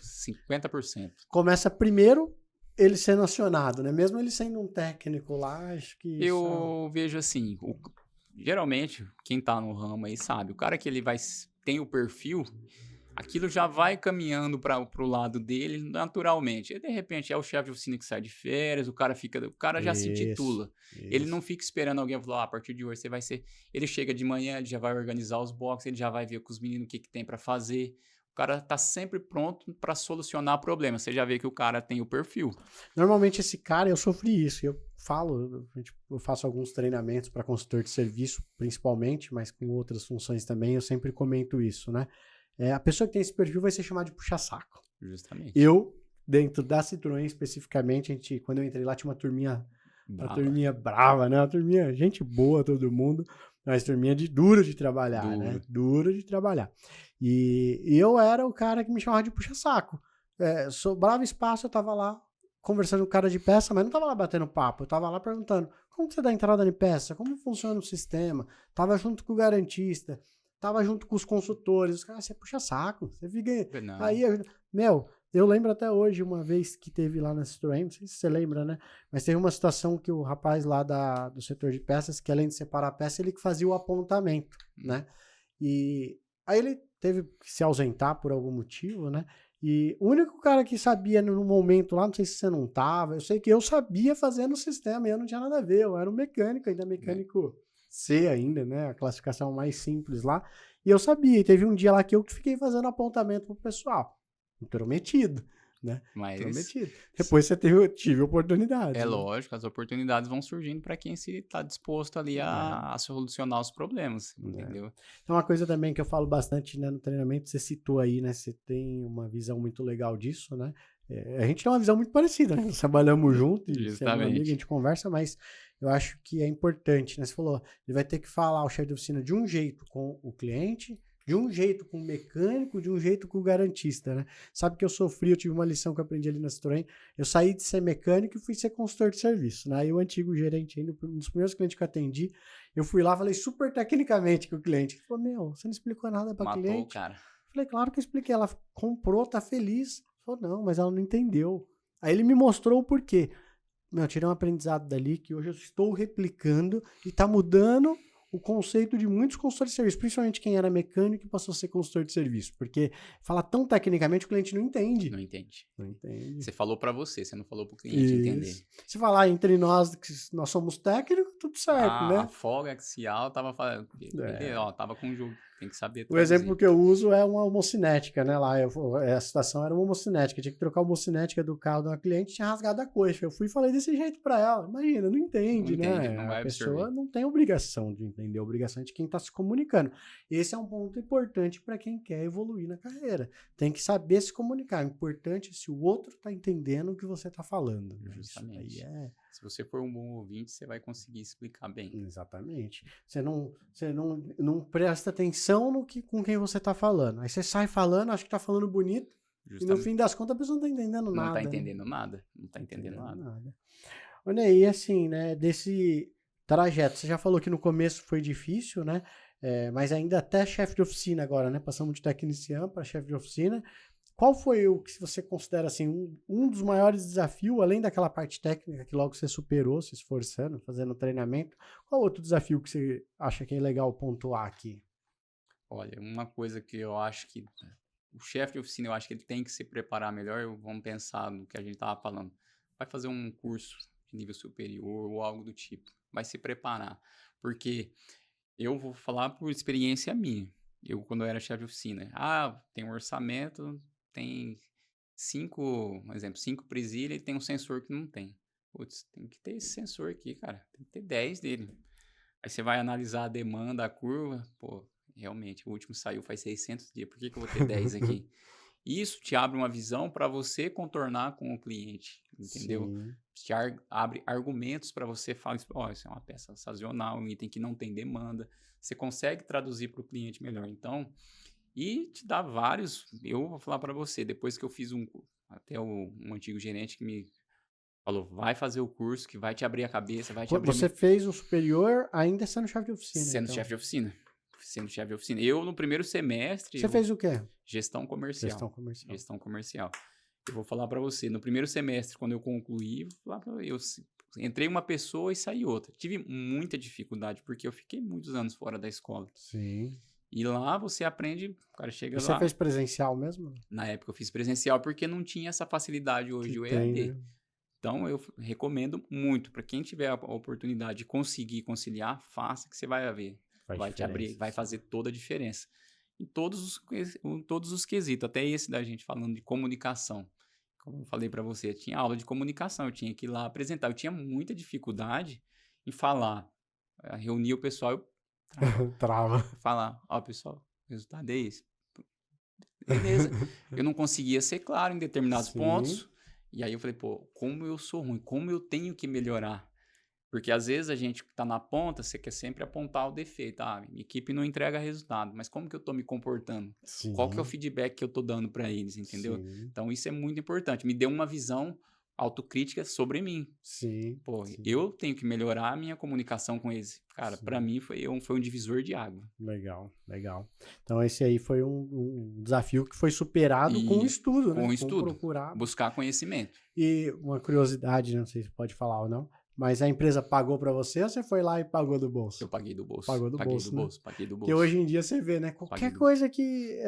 50%. Começa primeiro ele sendo acionado, né? Mesmo ele sendo um técnico lá, acho que eu vejo assim, geralmente, quem tá no ramo aí sabe, o cara que ele tem o perfil, aquilo já vai caminhando pro lado dele naturalmente. E de repente é o chefe de oficina que sai de férias, o cara já se titula. Ele não fica esperando alguém falar, a partir de hoje você vai ser. Ele chega de manhã, ele já vai organizar os boxes, ele já vai ver com os meninos o que tem para fazer. O cara tá sempre pronto para solucionar problemas. Você já vê que o cara tem o perfil. Normalmente esse cara, eu sofri isso. Eu faço alguns treinamentos para consultor de serviço, principalmente, mas com outras funções também, eu sempre comento isso, né? A pessoa que tem esse perfil vai ser chamada de puxa-saco. Justamente. Eu, dentro da Citroën especificamente, quando eu entrei lá, tinha uma turminha brava, né? Uma turminha, gente boa, todo mundo, mas turminha duro de trabalhar, né? Duro de trabalhar. E eu era o cara que me chamava de puxa-saco. Sobrava espaço, eu tava lá conversando com o cara de peça, mas não tava lá batendo papo, eu tava lá perguntando, como que você dá entrada em peça? Como funciona o sistema? Tava junto com o garantista, tava junto com os consultores, os caras, você puxa saco, você fica... Não. Aí, eu lembro até hoje, uma vez que teve lá na Citroën, não sei se você lembra, né? Mas teve uma situação que o rapaz lá do setor de peças, que além de separar a peça, ele que fazia o apontamento, né? E aí ele teve que se ausentar por algum motivo, né? E o único cara que sabia no momento lá, não sei se você não tava, eu sei que eu sabia fazer no sistema, e eu não tinha nada a ver, eu era um mecânico, ainda mecânico C ainda, né? A classificação mais simples lá. E eu sabia, e teve um dia lá que eu fiquei fazendo apontamento pro pessoal. Intrometido, né? Mas Intrometido. Depois você tive oportunidade. Lógico, as oportunidades vão surgindo para quem se está disposto ali a solucionar os problemas, entendeu? Então, uma coisa também que eu falo bastante, né, no treinamento, você citou aí, né? Você tem uma visão muito legal disso, né? A gente tem uma visão muito parecida, né? Nós trabalhamos junto, e você é meu amigo, a gente conversa, mas eu acho que é importante, né? Você falou, ele vai ter que falar o chefe de oficina de um jeito com o cliente, de um jeito com o mecânico, de um jeito com o garantista, né? Sabe que eu tive uma lição que eu aprendi ali na Citroën, eu saí de ser mecânico e fui ser consultor de serviço, né? Aí o antigo gerente, ainda, um dos primeiros clientes que eu atendi, eu fui lá, falei super tecnicamente com o cliente. Ele falou, você não explicou nada para cliente? Matou o cara. Falei, claro que eu expliquei, ela comprou, tá feliz. Falou, não, mas ela não entendeu. Aí ele me mostrou o porquê. Eu tirei um aprendizado dali que hoje eu estou replicando e tá mudando o conceito de muitos consultores de serviço, principalmente quem era mecânico e passou a ser consultor de serviço, porque fala tão tecnicamente o cliente não entende. Não entende. Não entende. Você falou para você não falou para o cliente entender. Se falar entre nós que nós somos técnicos, tudo certo, né? A folga axial tava falando, tava com o jogo, tem que saber traduzir. O exemplo que eu uso é uma homocinética, né? Lá, a situação era uma homocinética, tinha que trocar a homocinética do carro de uma cliente, tinha rasgado a coxa. Eu fui e falei desse jeito para ela. Imagina, não entende, né? Não vai a pessoa absorver. Não tem obrigação de entender, a obrigação é de quem está se comunicando. Esse é um ponto importante para quem quer evoluir na carreira. Tem que saber se comunicar. O importante é se o outro está entendendo o que você está falando. Justamente. Isso aí Se você for um bom ouvinte, você vai conseguir explicar bem. Exatamente. Você não presta atenção com quem você tá falando. Aí você sai falando, acha que tá falando bonito, e no fim das contas a pessoa não tá entendendo nada. Não tá né? entendendo nada. Não tá entendendo nada. Olha aí, assim, né, desse trajeto, você já falou que no começo foi difícil, né, mas ainda até chefe de oficina agora, né, passamos de tecnicião para chefe de oficina. Qual foi o que você considera, assim, um dos maiores desafios, além daquela parte técnica que logo você superou, se esforçando, fazendo treinamento, qual outro desafio que você acha que é legal pontuar aqui? Olha, uma coisa que eu acho que o chefe de oficina, eu acho que ele tem que se preparar melhor, vamos pensar no que a gente estava falando. Vai fazer um curso de nível superior ou algo do tipo. Vai se preparar. Porque eu vou falar por experiência minha. Eu, quando eu era chefe de oficina, tem um orçamento, tem 5 presilhas e tem um sensor que não tem. Putz, tem que ter esse sensor aqui, cara. Tem que ter 10 dele. Aí você vai analisar a demanda, a curva, pô, realmente, o último saiu faz 600 dias, por que eu vou ter 10 aqui? Isso te abre uma visão para você contornar com o cliente, entendeu? Te abre argumentos para você falar, isso é uma peça sazonal, um item que não tem demanda. Você consegue traduzir para o cliente melhor. Então, e te dá vários. Eu vou falar para você, depois que eu fiz até um antigo gerente que me falou, vai fazer o curso que vai te abrir a cabeça, vai te abrir... Você fez o superior ainda sendo chefe de oficina, Sendo então. chefe de oficina. Sendo chefe de oficina. Eu, no primeiro semestre... Você fez o quê? Gestão comercial. Gestão comercial. Eu vou falar para você, no primeiro semestre, quando eu concluí, eu entrei uma pessoa e saí outra. Tive muita dificuldade, porque eu fiquei muitos anos fora da escola. Sim. E lá você aprende, o cara chega lá... Você fez presencial mesmo? Na época eu fiz presencial, porque não tinha essa facilidade hoje de EAD. Né? Então, eu recomendo muito, para quem tiver a oportunidade de conseguir conciliar, faça que você vai ver. Vai te abrir, vai fazer toda a diferença. Em todos os quesitos, até esse da gente falando de comunicação. Como eu falei para você, eu tinha aula de comunicação, eu tinha que ir lá apresentar. Eu tinha muita dificuldade em falar, reunir o pessoal, eu trava. Falar, pessoal, o resultado é esse. Beleza. Eu não conseguia ser claro em determinados pontos. E aí eu falei, como eu sou ruim, como eu tenho que melhorar? Porque às vezes a gente que tá na ponta, você quer sempre apontar o defeito. Minha equipe não entrega resultado, mas como que eu tô me comportando? Sim. Qual que é o feedback que eu tô dando para eles, entendeu? Sim. Então isso é muito importante. Me deu uma visão autocrítica sobre mim. Sim. Eu tenho que melhorar a minha comunicação com eles. Cara, para mim foi um divisor de água. Legal. Então esse aí foi um desafio que foi superado com o estudo, né? Com o estudo. Procurar. Buscar conhecimento. E uma curiosidade, não sei se pode falar ou não, mas a empresa pagou para você ou você foi lá e pagou do bolso? Eu paguei do bolso. Paguei do bolso. Porque hoje em dia você vê, né? Qualquer coisa que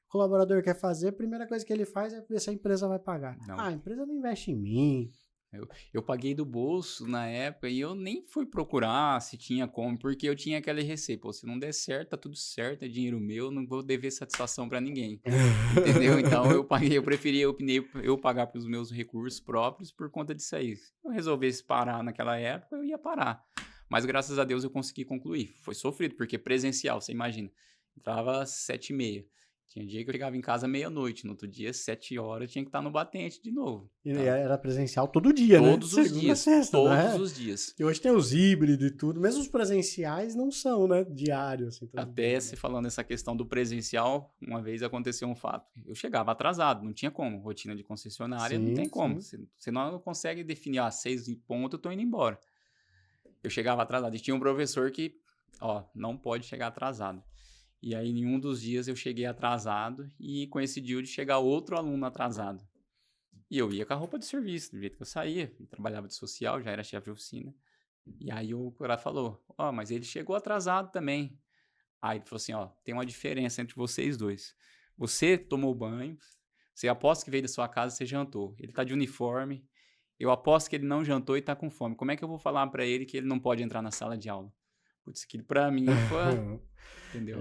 o colaborador quer fazer, a primeira coisa que ele faz é ver se a empresa vai pagar. Não. A empresa não investe em mim. Eu paguei do bolso na época e eu nem fui procurar se tinha como, porque eu tinha aquele receio. Se não der certo, tá tudo certo, é dinheiro meu, não vou dever satisfação para ninguém. Entendeu? Então eu preferi eu pagar pelos meus recursos próprios por conta disso aí. Se eu resolvesse parar naquela época, eu ia parar. Mas graças a Deus eu consegui concluir. Foi sofrido, porque presencial, você imagina. Entrava às 7h30. Tinha dia que eu chegava em casa meia-noite, no outro dia, 7 horas, eu tinha que estar no batente de novo. E era presencial todo dia, né? Todos os dias. Todos os dias. E hoje tem os híbridos e tudo, mesmo os presenciais não são, né? Diários. Assim, até se falando essa questão do presencial, uma vez aconteceu um fato. Eu chegava atrasado, não tinha como. Rotina de concessionária, não tem como. Você não consegue definir, 6 em ponto, eu tô indo embora. Eu chegava atrasado. E tinha um professor que, não pode chegar atrasado. E aí, em um dos dias, eu cheguei atrasado e coincidiu de chegar outro aluno atrasado. E eu ia com a roupa de serviço, do jeito que eu saía. Eu trabalhava de social, já era chefe de oficina. E aí, o cara falou, mas ele chegou atrasado também. Aí, ele falou assim, tem uma diferença entre vocês dois. Você tomou banho, você aposta que veio da sua casa e você jantou. Ele tá de uniforme, eu aposto que ele não jantou e tá com fome. Como é que eu vou falar para ele que ele não pode entrar na sala de aula? Putz, aquilo pra mim foi... Entendeu?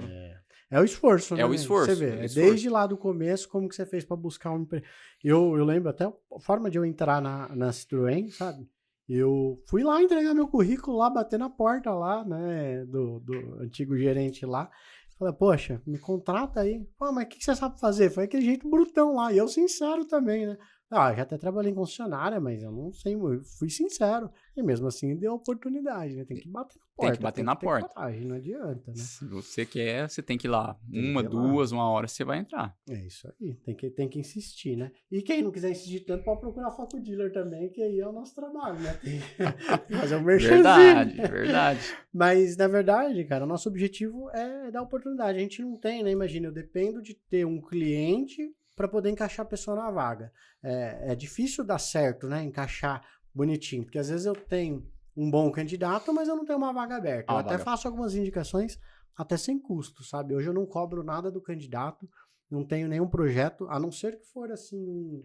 É o esforço, né? É o esforço. Você vê, desde lá do começo, como que você fez para buscar um emprego. Eu lembro até a forma de eu entrar na Citroën, sabe? Eu fui lá entregar meu currículo lá, bater na porta lá, né, do antigo gerente lá. Falei, poxa, me contrata aí. Mas o que você sabe fazer? Foi aquele jeito brutão lá. E eu sincero também, né? Ah, já até trabalhei em concessionária, mas eu não sei, eu fui sincero. E mesmo assim deu oportunidade, né? Tem que bater na Tem que porta, bater tem na que ter porta. coragem, não adianta, né? Se você quer, você tem que ir lá. Tem que Uma, ir lá. duas, 1 hora, você vai entrar. É isso aí, tem que insistir, né? E quem não quiser insistir tanto, pode procurar Foco Dealer também, que aí é o nosso trabalho, né? Tem que fazer um merchanzinho. Verdade, verdade. Mas, na verdade, cara, o nosso objetivo é dar oportunidade. A gente não tem, né? Imagina, eu dependo de ter um cliente para poder encaixar a pessoa na vaga. É difícil dar certo, né? Encaixar bonitinho, porque às vezes eu tenho um bom candidato, mas eu não tenho uma vaga aberta. Eu Ah, até vaga. faço algumas indicações até sem custo, sabe? Hoje eu não cobro nada do candidato, não tenho nenhum projeto, a não ser que for assim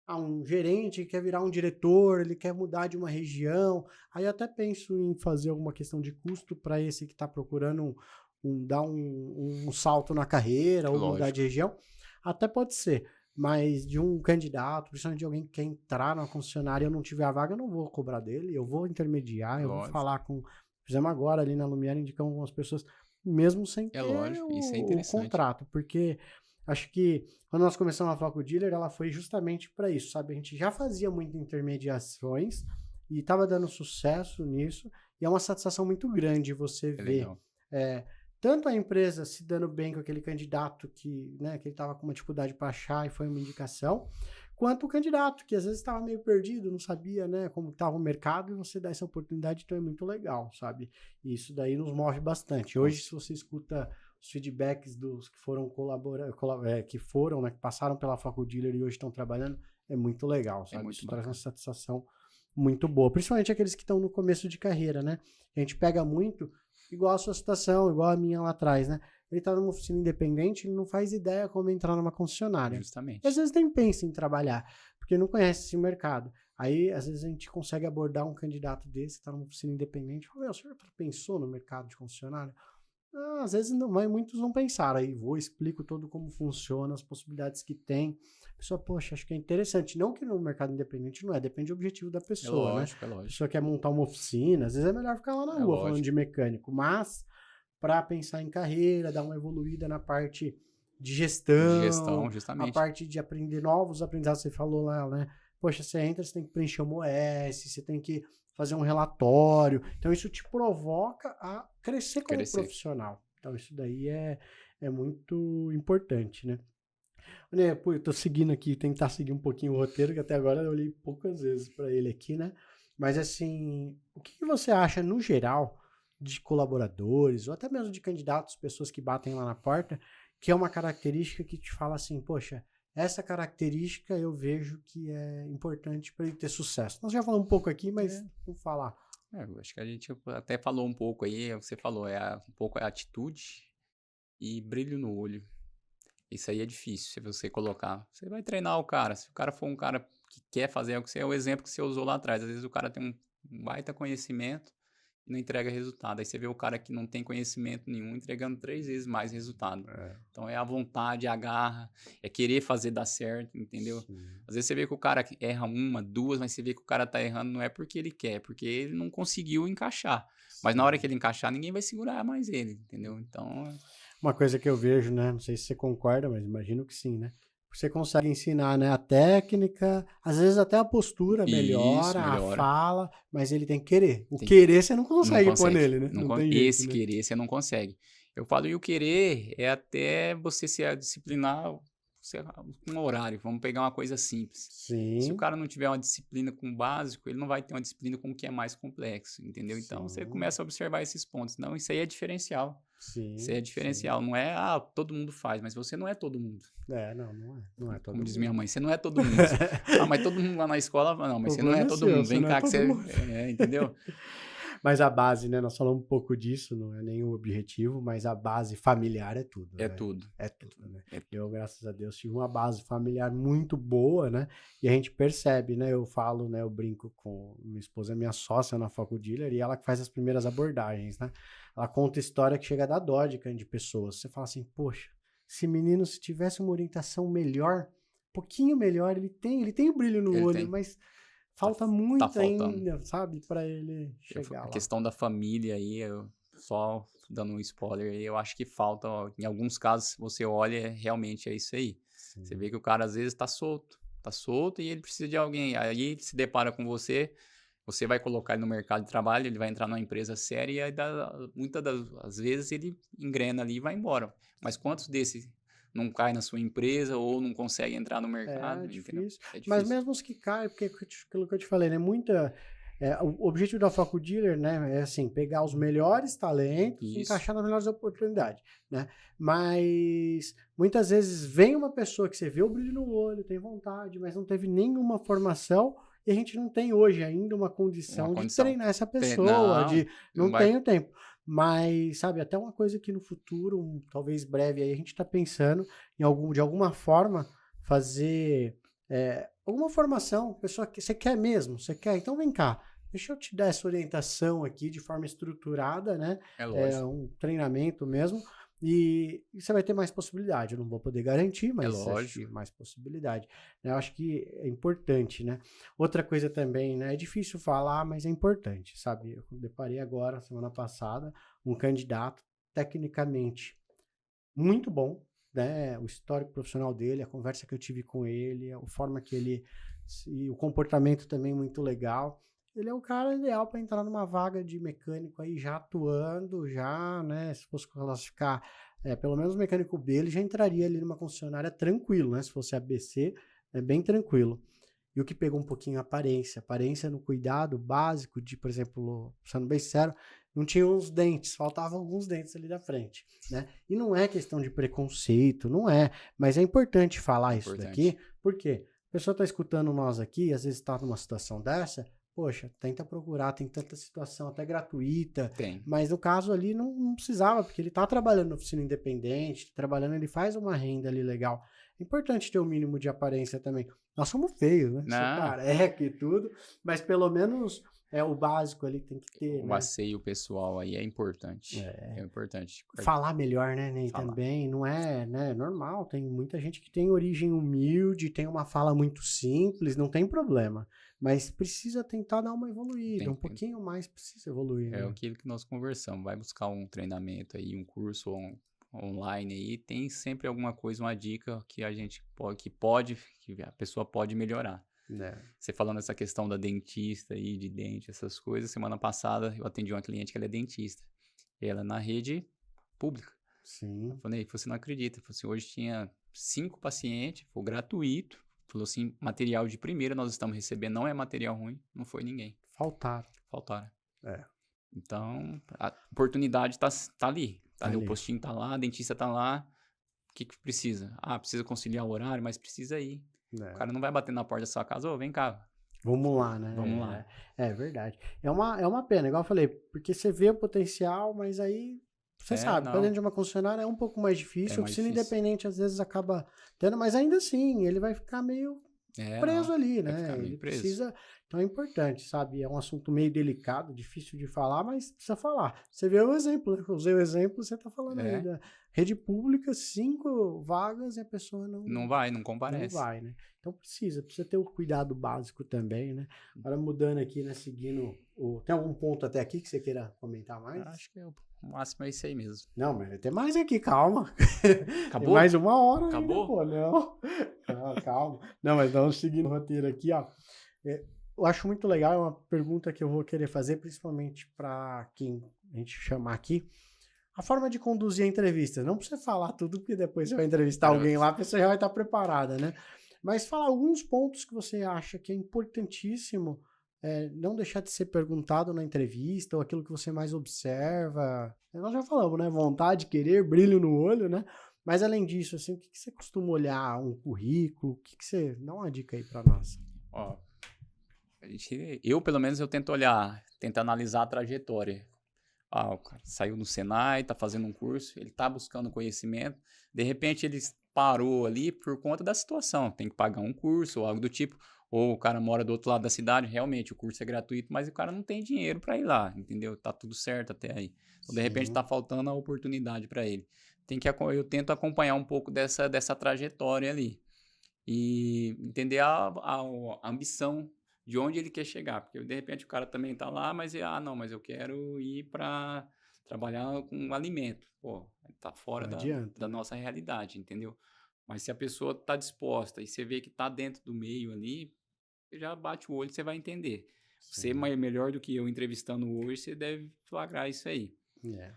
um gerente que quer virar um diretor, ele quer mudar de uma região. Aí eu até penso em fazer alguma questão de custo para esse que está procurando dar um salto na carreira ou mudar Lógico. de região. Até pode ser. Mas de um candidato, principalmente de alguém que quer entrar na concessionária e eu não tiver a vaga, eu não vou cobrar dele, eu vou intermediar, eu vou Lógico. falar com. Fizemos agora ali na Lumière, indicamos algumas pessoas, mesmo sem É ter lógico, isso é o interessante. contrato, porque acho que quando nós começamos a Foco Dealer, ela foi justamente para isso, sabe? A gente já fazia muitas intermediações e estava dando sucesso nisso, e é uma satisfação muito grande você É ver legal. tanto a empresa se dando bem com aquele candidato que, né, que ele estava com uma dificuldade para achar e foi uma indicação, quanto o candidato que às vezes estava meio perdido, não sabia, né, como estava o mercado, e você dá essa oportunidade, então é muito legal, sabe? E isso daí nos move bastante. Hoje, se você escuta os feedbacks dos que foram que passaram pela Foco Dealer e hoje estão trabalhando, é muito legal, sabe? muito Isso traz uma bacana. satisfação muito boa, principalmente aqueles que estão no começo de carreira, né? A gente pega muito, igual a sua situação, igual a minha lá atrás, né? Ele tá numa oficina independente, ele não faz ideia como entrar numa concessionária. Justamente. E às vezes nem pensa em trabalhar, porque não conhece esse mercado. Aí, às vezes, a gente consegue abordar um candidato desse que tá numa oficina independente. Fala, o senhor pensou no mercado de concessionária? Ah, às vezes não, mas muitos não pensaram. Aí vou, explico todo como funciona, as possibilidades que tem. A pessoa, poxa, acho que é interessante. Não que no mercado independente não é, depende do objetivo da pessoa, É né? lógico, é A lógico. pessoa quer montar uma oficina, às vezes é melhor ficar lá na É rua falando lógico. de mecânico, mas para pensar em carreira, dar uma evoluída na parte de gestão, De gestão, a justamente. parte de aprender novos aprendizados, você falou lá, né? Poxa, você entra, você tem que preencher uma OS, você tem que fazer um relatório. Então, isso te provoca a crescer como profissional. Então, isso daí é muito importante, né? Né, pô, eu tô seguindo aqui, tentar seguir um pouquinho o roteiro, que até agora eu olhei poucas vezes para ele aqui, né? Mas, assim, o que você acha, no geral, de colaboradores, ou até mesmo de candidatos, pessoas que batem lá na porta, que é uma característica que te fala assim, poxa, essa característica eu vejo que é importante para ele ter sucesso. Nós já falamos um pouco aqui, mas vamos falar. Eu acho que a gente até falou um pouco aí, você falou, um pouco a atitude e brilho no olho. Isso aí é difícil, se você colocar. Você vai treinar o cara. Se o cara for um cara que quer fazer algo, é o exemplo que você usou lá atrás. Às vezes o cara tem um baita conhecimento e não entrega resultado. Aí você vê o cara que não tem conhecimento nenhum entregando 3 vezes mais resultado. Então é a vontade, a garra, é querer fazer dar certo, entendeu? Sim. Às vezes você vê que o cara erra uma, duas, mas você vê que o cara tá errando não é porque ele quer, porque ele não conseguiu encaixar. Mas na hora que ele encaixar, ninguém vai segurar mais ele, entendeu? Então... Uma coisa que eu vejo, né? Não sei se você concorda, mas imagino que sim, né? Você consegue ensinar, né, a técnica, às vezes até a postura melhora, a fala, mas ele tem que querer. Querer você não consegue pôr nele, né? Não tem jeito, esse querer você não consegue. Eu falo, e o querer é até você se disciplinar um horário. Vamos pegar uma coisa simples. Sim. Se o cara não tiver uma disciplina com o básico, ele não vai ter uma disciplina com o que é mais complexo, entendeu? Sim. Então, você começa a observar esses pontos. Não, isso aí é diferencial. Sim, isso aí é diferencial. Sim. Não é, todo mundo faz, mas você não é todo mundo. Não é todo mundo. Como diz minha mãe, você não é todo mundo. Mas todo mundo lá na escola, não, mas você não é todo mundo. Vem cá que você... entendeu? Mas a base, né? Nós falamos um pouco disso, não é nem o objetivo, mas a base familiar é tudo. É né? tudo. É tudo, né? Eu, graças a Deus, tive uma base familiar muito boa, né? E a gente percebe, né? Eu falo, né? Eu brinco com minha esposa, minha sócia na Foco Dealer, e ela que faz as primeiras abordagens, né? Ela conta história que chega a dar dó de pessoas. Você fala assim, poxa, esse menino, se tivesse uma orientação melhor, um pouquinho melhor, ele tem o brilho no olho, mas... Falta muito ainda, sabe, para ele chegar lá. A questão da família aí, só dando um spoiler aí, eu acho que falta, em alguns casos, se você olha, realmente é isso aí. Sim. Você vê que o cara às vezes tá solto, tá solto e ele precisa de alguém. Aí ele se depara com você, você vai colocar ele no mercado de trabalho, ele vai entrar numa empresa séria e aí muitas das vezes ele engrena ali e vai embora. Mas quantos desses não caem na sua empresa ou não conseguem entrar no mercado, É entendeu? difícil. É Mas difícil. mesmo os que caem, porque aquilo que eu te falei, né? O objetivo da Facu Dealer, né? É assim, pegar os melhores talentos e Isso. encaixar nas melhores oportunidades, né? Mas muitas vezes vem uma pessoa que você vê o brilho no olho, tem vontade, mas não teve nenhuma formação e a gente não tem hoje ainda uma Uma condição de condição. treinar essa pessoa, Não, de não não vai. tenho tempo. Mas, sabe, até uma coisa que no futuro, talvez breve, aí a gente está pensando de alguma forma fazer alguma formação. Pessoa que você quer mesmo, você quer? Então vem cá, deixa eu te dar essa orientação aqui de forma estruturada, né? É lógico. Um treinamento mesmo. E você vai ter mais possibilidade. Eu não vou poder garantir, É mas acho que lógico. mais possibilidade. Eu acho que é importante, né? Outra coisa também, né? É difícil falar, mas é importante, sabe? Eu deparei agora, semana passada, um candidato tecnicamente muito bom, né? O histórico profissional dele, a conversa que eu tive com ele, a forma que ele e o comportamento também muito legal. Ele é o cara ideal para entrar numa vaga de mecânico aí já atuando, já, né? Se fosse classificar, pelo menos o mecânico B, ele já entraria ali numa concessionária tranquilo, né? Se fosse ABC, é bem tranquilo. E o que pegou um pouquinho a aparência no cuidado básico de, por exemplo, sendo bem sincero, não tinha uns dentes, faltavam alguns dentes ali da frente, né? E não é questão de preconceito, não é, mas é importante falar isso daqui, Importante. porque a pessoa está escutando nós aqui, às vezes está numa situação dessa, poxa, tenta procurar, tem tanta situação até gratuita, Tem. mas no caso ali não precisava, porque ele está trabalhando na oficina independente, trabalhando, ele faz uma renda ali legal. É importante ter o mínimo de aparência também. Nós somos feios, né? Sou Não, careca e tudo, mas pelo menos o básico ali tem que ter, o né? asseio pessoal aí é importante. É, É importante. falar melhor, né, Ney? Falar. Também não é, né, normal. Tem muita gente que tem origem humilde, tem uma fala muito simples, não tem problema. Mas precisa tentar dar uma evoluída, Tem, um pouquinho mais precisa evoluir, é né? aquilo que nós conversamos. Vai buscar um treinamento aí, um curso online aí, tem sempre alguma coisa, uma dica que a gente que a pessoa pode melhorar. Né? Você falando essa questão da dentista aí, de dente, essas coisas, semana passada eu atendi uma cliente que ela é dentista. Ela é na rede pública. Eu Sim. falei, você não acredita. Eu falei assim, hoje tinha 5 pacientes, foi gratuito. Falou assim, material de primeira nós estamos recebendo, não é material ruim, não foi ninguém. Faltaram. Faltaram. É, Então, a oportunidade tá ali. Tá ali, o ali. postinho tá lá, a dentista tá lá. O que precisa? Ah, precisa conciliar o horário, mas precisa ir. O Né? cara não vai bater na porta da sua casa, ô, vem cá, Vamos lá, vamos lá. né? É verdade. É uma pena, igual eu falei, porque você vê o potencial, mas aí, você É, sabe, para dentro não, de uma concessionária é um pouco mais é difícil. A mais oficina difícil. independente às vezes acaba tendo, mas ainda assim, ele vai ficar meio É, preso não, ali, vai ficar né? meio Ele preso. precisa. Então é importante, sabe? É um assunto meio delicado, difícil de falar, mas precisa falar. Você vê o exemplo, né? Eu usei o exemplo, você tá falando aí É, da rede pública, 5 vagas e a pessoa não vai, não não comparece. vai, né? Então precisa ter o cuidado básico também, né? Agora mudando aqui, né? Seguindo tem algum ponto até aqui que você queira comentar mais? Acho que o máximo é isso aí mesmo. Não, mas tem mais aqui, calma. Tem Acabou? mais 1 hora ainda, Acabou? pô, não. Calma. Não, mas vamos seguindo o roteiro aqui, ó. Eu acho muito legal, é uma pergunta que eu vou querer fazer, principalmente para quem a gente chamar aqui. A forma de conduzir a entrevista. Não precisa falar tudo, porque depois você vai entrevistar alguém lá, a pessoa já vai estar preparada, né? Mas fala alguns pontos que você acha que é importantíssimo não deixar de ser perguntado na entrevista, ou aquilo que você mais observa. Nós já falamos, né? Vontade, querer, brilho no olho, né? Mas além disso, assim, o que você costuma olhar? Um currículo? O que você... Dá uma dica aí para nós. Ó, eu pelo menos eu tento olhar, tento analisar a trajetória. Ah, o cara saiu no Senai, tá fazendo um curso, ele tá buscando conhecimento, de repente ele parou ali por conta da situação, tem que pagar um curso ou algo do tipo, ou o cara mora do outro lado da cidade, realmente o curso é gratuito, mas o cara não tem dinheiro para ir lá, entendeu? Tá tudo certo até aí. Então, de repente Sim. tá faltando a oportunidade para ele. Eu tento acompanhar um pouco dessa trajetória ali e entender a ambição de onde ele quer chegar, porque de repente o cara também tá lá, mas não, mas eu quero ir para trabalhar com alimento. Pô, tá Não fora adianta, da né? nossa realidade, entendeu? Mas se a pessoa está disposta e você vê que está dentro do meio ali, você já bate o olho e você vai entender. Você é Sim. melhor do que eu entrevistando hoje, você deve flagrar isso aí. É.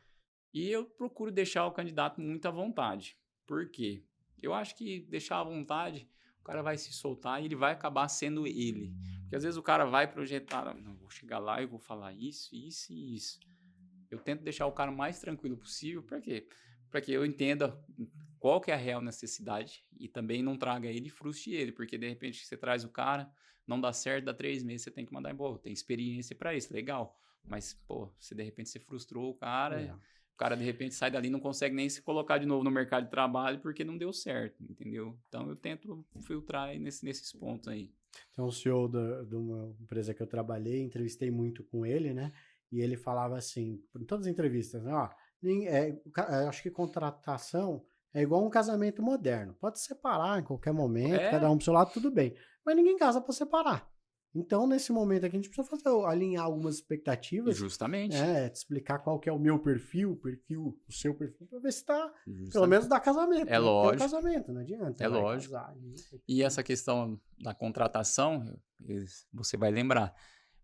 E eu procuro deixar o candidato muito à vontade. Por quê? Eu acho que deixar à vontade, o cara vai se soltar e ele vai acabar sendo ele. Porque às vezes o cara vai projetar, não, vou chegar lá e vou falar isso, isso e isso. Eu tento deixar o cara o mais tranquilo possível, para quê? Para que eu entenda qual que é a real necessidade e também não traga ele e frustre ele, porque de repente você traz o cara, não dá certo, dá 3 meses, você tem que mandar embora. Tem experiência para isso, legal. Mas, pô, se de repente você frustrou É. o cara de repente sai dali e não consegue nem se colocar de novo no mercado de trabalho porque não deu certo, entendeu? Então eu tento filtrar aí nesses pontos aí. Então, o CEO de uma empresa que eu trabalhei, entrevistei muito com ele, né? E ele falava assim, em todas as entrevistas, né? Ó, acho que contratação é igual um casamento moderno. Pode separar em qualquer momento, cada É, um pro seu lado, tudo bem. Mas ninguém casa para separar. Então, nesse momento aqui, a gente precisa alinhar algumas expectativas, justamente. né? Te explicar qual que é o meu perfil, o seu perfil, para ver se tá, pelo Justamente. menos dá casamento, É né? Porque é o lógico, casamento, não adianta, é vai lógico. casar. E essa questão da contratação, você vai lembrar,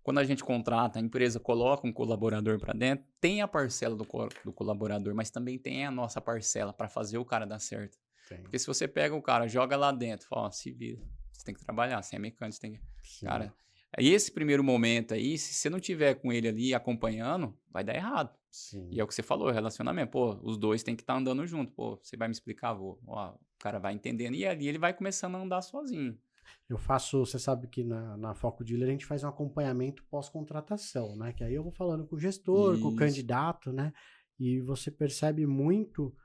quando a gente contrata, a empresa coloca um colaborador para dentro, tem a parcela do colaborador, mas também tem a nossa parcela para fazer o cara dar certo. Tem. Porque se você pega o cara, joga lá dentro, fala, ó, se vira, você tem que trabalhar, você é mecânico, você tem que... Sim. Cara, aí esse primeiro momento aí, se você não tiver com ele ali acompanhando, vai dar errado. Sim. E é o que você falou, relacionamento. Pô, os dois têm que estar andando junto. Pô, você vai me explicar, ó, o cara vai entendendo e ali ele vai começando a andar sozinho. Eu faço, você sabe que na Foco Dealer a gente faz um acompanhamento pós-contratação, né? Que aí eu vou falando com o gestor, com o Isso. candidato, né? E você percebe muito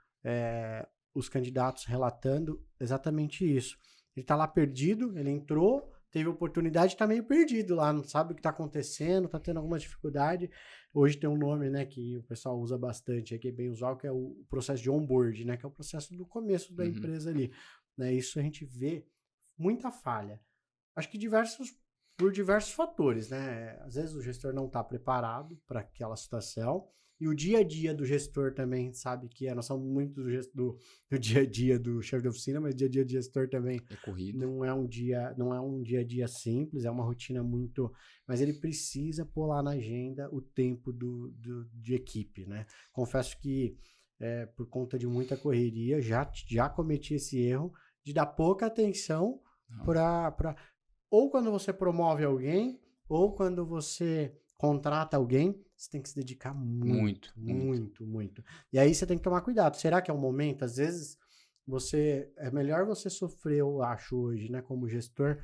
os candidatos relatando exatamente isso. Ele tá lá perdido, ele entrou, teve oportunidade, tá meio perdido lá, não sabe o que tá acontecendo, tá tendo alguma dificuldade. Hoje tem um nome, né, que o pessoal usa bastante, aqui é bem usual, que é o processo de onboard, né? Que é o processo do começo da empresa ali. Né? Isso a gente vê muita falha. Acho que por diversos fatores, né? Às vezes o gestor não está preparado para aquela situação e o dia a dia do gestor também sabe que nós somos muito do dia a dia do chefe de oficina, mas o dia a dia do gestor também É corrido. não é um dia a dia simples, é uma rotina muito, mas ele precisa pôr lá na agenda o tempo de equipe, né? Confesso que por conta de muita correria já cometi esse erro de dar pouca atenção para ou quando você promove alguém, ou quando você contrata alguém, você tem que se dedicar muito, muito, muito. E aí você tem que tomar cuidado. Será que é o momento? Às vezes é melhor você sofrer, eu acho hoje, né, como gestor,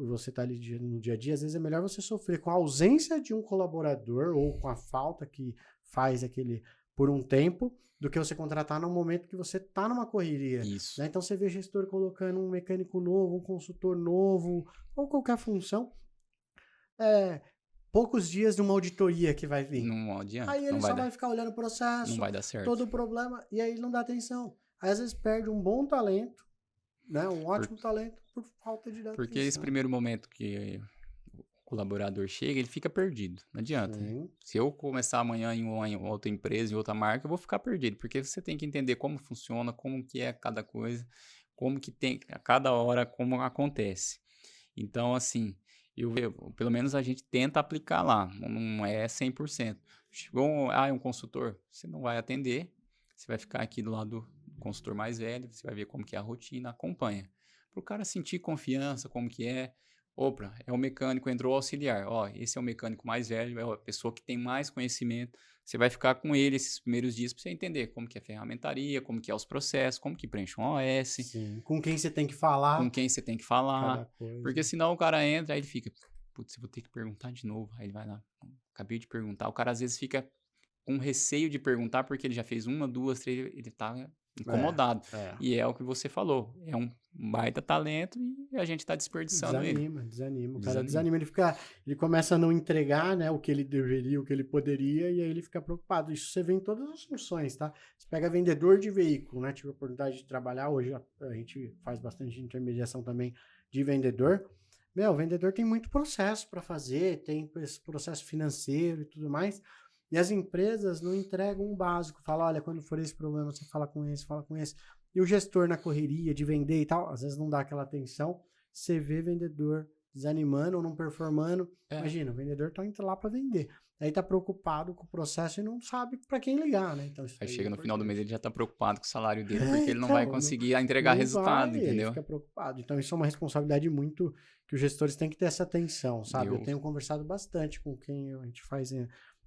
você tá ali no dia a dia, às vezes é melhor você sofrer com a ausência de um colaborador ou com a falta que faz aquele por um tempo, do que você contratar no momento que você tá numa correria. Isso. Né? Então você vê gestor colocando um mecânico novo, um consultor novo, ou qualquer função, poucos dias de uma auditoria que vai vir. Não adianta. Aí ele só vai ficar olhando o processo, Não vai dar certo. todo o problema, e aí ele não dá atenção. Aí às vezes perde um bom talento, né? Um ótimo talento por falta de dar Porque atenção. esse primeiro momento que o colaborador chega, ele fica perdido. Não adianta. Sim. Se eu começar amanhã em outra empresa, em outra marca, eu vou ficar perdido. Porque você tem que entender como funciona, como que é cada coisa, como que tem a cada hora, como acontece. Então, assim, pelo menos a gente tenta aplicar lá. Não é 100%. Chegou um consultor, você não vai atender, você vai ficar aqui do lado do consultor mais velho, você vai ver como que é a rotina, acompanha. Para o cara sentir confiança, como que é. Opa, é o mecânico, entrou o auxiliar. Ó, esse é o mecânico mais velho, é a pessoa que tem mais conhecimento. Você vai ficar com ele esses primeiros dias para você entender como que é a ferramentaria, como que é os processos, como que preenche um OS. Sim. Com quem você tem que falar. Com quem você tem que falar. Cada coisa. Porque senão o cara entra, aí ele fica, putz, eu vou ter que perguntar de novo. Aí ele vai lá, acabei de perguntar. O cara às vezes fica com receio de perguntar porque ele já fez 1, 2, 3, ele tá incomodado. E é o que você falou, é um baita talento e a gente tá desperdiçando ele. Desanima. O cara desanima, ele começa a não entregar, né, o que ele deveria, o que ele poderia, e aí ele fica preocupado. Isso você vê em todas as funções, tá? Você pega vendedor de veículo, né? Tive a oportunidade de trabalhar hoje, a gente faz bastante intermediação também de vendedor. O vendedor tem muito processo para fazer, tem esse processo financeiro e tudo mais. E as empresas não entregam um básico. Fala, olha, quando for esse problema, você fala com esse. E o gestor na correria de vender e tal, às vezes não dá aquela atenção. Você vê vendedor desanimando ou não performando. Imagina, o vendedor tá indo lá para vender. Aí tá preocupado com o processo e não sabe para quem ligar, né? Então, isso Aí aí é chega no final do mês, importante. ele já tá preocupado com o salário dele, porque ele não vai Então, conseguir entregar não resultado, vai, aí entendeu? fica preocupado. Então, isso é uma responsabilidade muito que os gestores têm que ter essa atenção, sabe? Eu Eu, tenho conversado bastante com quem a gente faz,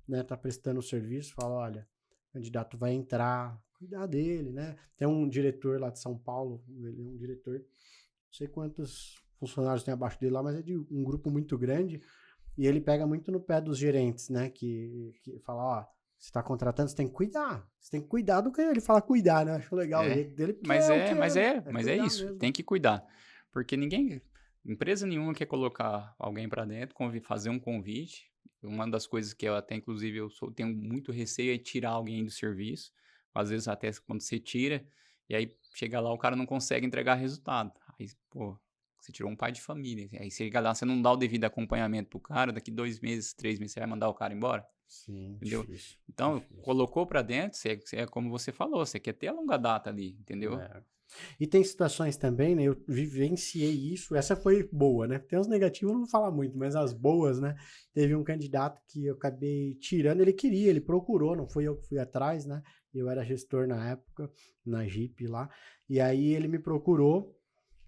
né, tá prestando o serviço, fala, olha, o candidato vai entrar, cuidar dele, né? Tem um diretor lá de São Paulo, ele é um diretor, não sei quantos funcionários tem abaixo dele lá, mas é de um grupo muito grande, e ele pega muito no pé dos gerentes, né? Que fala, ó, você está contratando, você tem que cuidar. Você tem que cuidar do que ele fala cuidar, né? Acho legal o é, jeito dele, porque mas é o é, que mas é. é, É mas é cuidar isso, mesmo. tem que cuidar. Porque empresa nenhuma quer colocar alguém para dentro, fazer um convite. Uma das coisas que eu até, inclusive, tenho muito receio é tirar alguém do serviço. Às vezes até quando você tira, e aí chega lá, o cara não consegue entregar resultado. Aí, pô, você tirou um pai de família. Aí chega lá, você não dá o devido acompanhamento pro cara, daqui 2 meses, 3 meses, você vai mandar o cara embora? Sim, Entendeu? difícil. Então, Difícil. colocou para dentro, é como você falou, você quer ter a longa data ali, entendeu? É. E tem situações também, né? Eu vivenciei isso. Essa foi boa, né? Tem uns negativos, eu não vou falar muito, mas as boas, né? Teve um candidato que eu acabei tirando, ele queria, ele procurou, não fui eu que fui atrás, né? Eu era gestor na época, na Jeep lá. E aí ele me procurou,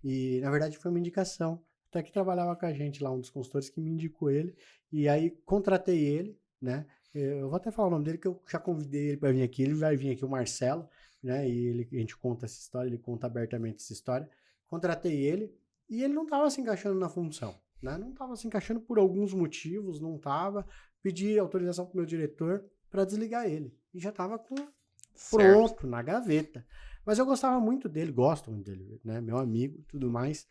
e na verdade foi uma indicação. Até que trabalhava com a gente lá, um dos consultores que me indicou ele. E aí contratei ele, né? Eu vou até falar o nome dele, que eu já convidei ele para vir aqui. Ele vai vir aqui, o Marcelo, né? E a gente conta essa história, ele conta abertamente essa história. Contratei ele e ele não estava se encaixando na função, né? Não estava se encaixando por alguns motivos, não estava. Pedi autorização para o meu diretor para desligar ele. E já estava Certo. pronto, na gaveta. Mas eu gostava muito dele, gosto muito dele, né? Meu amigo e tudo mais.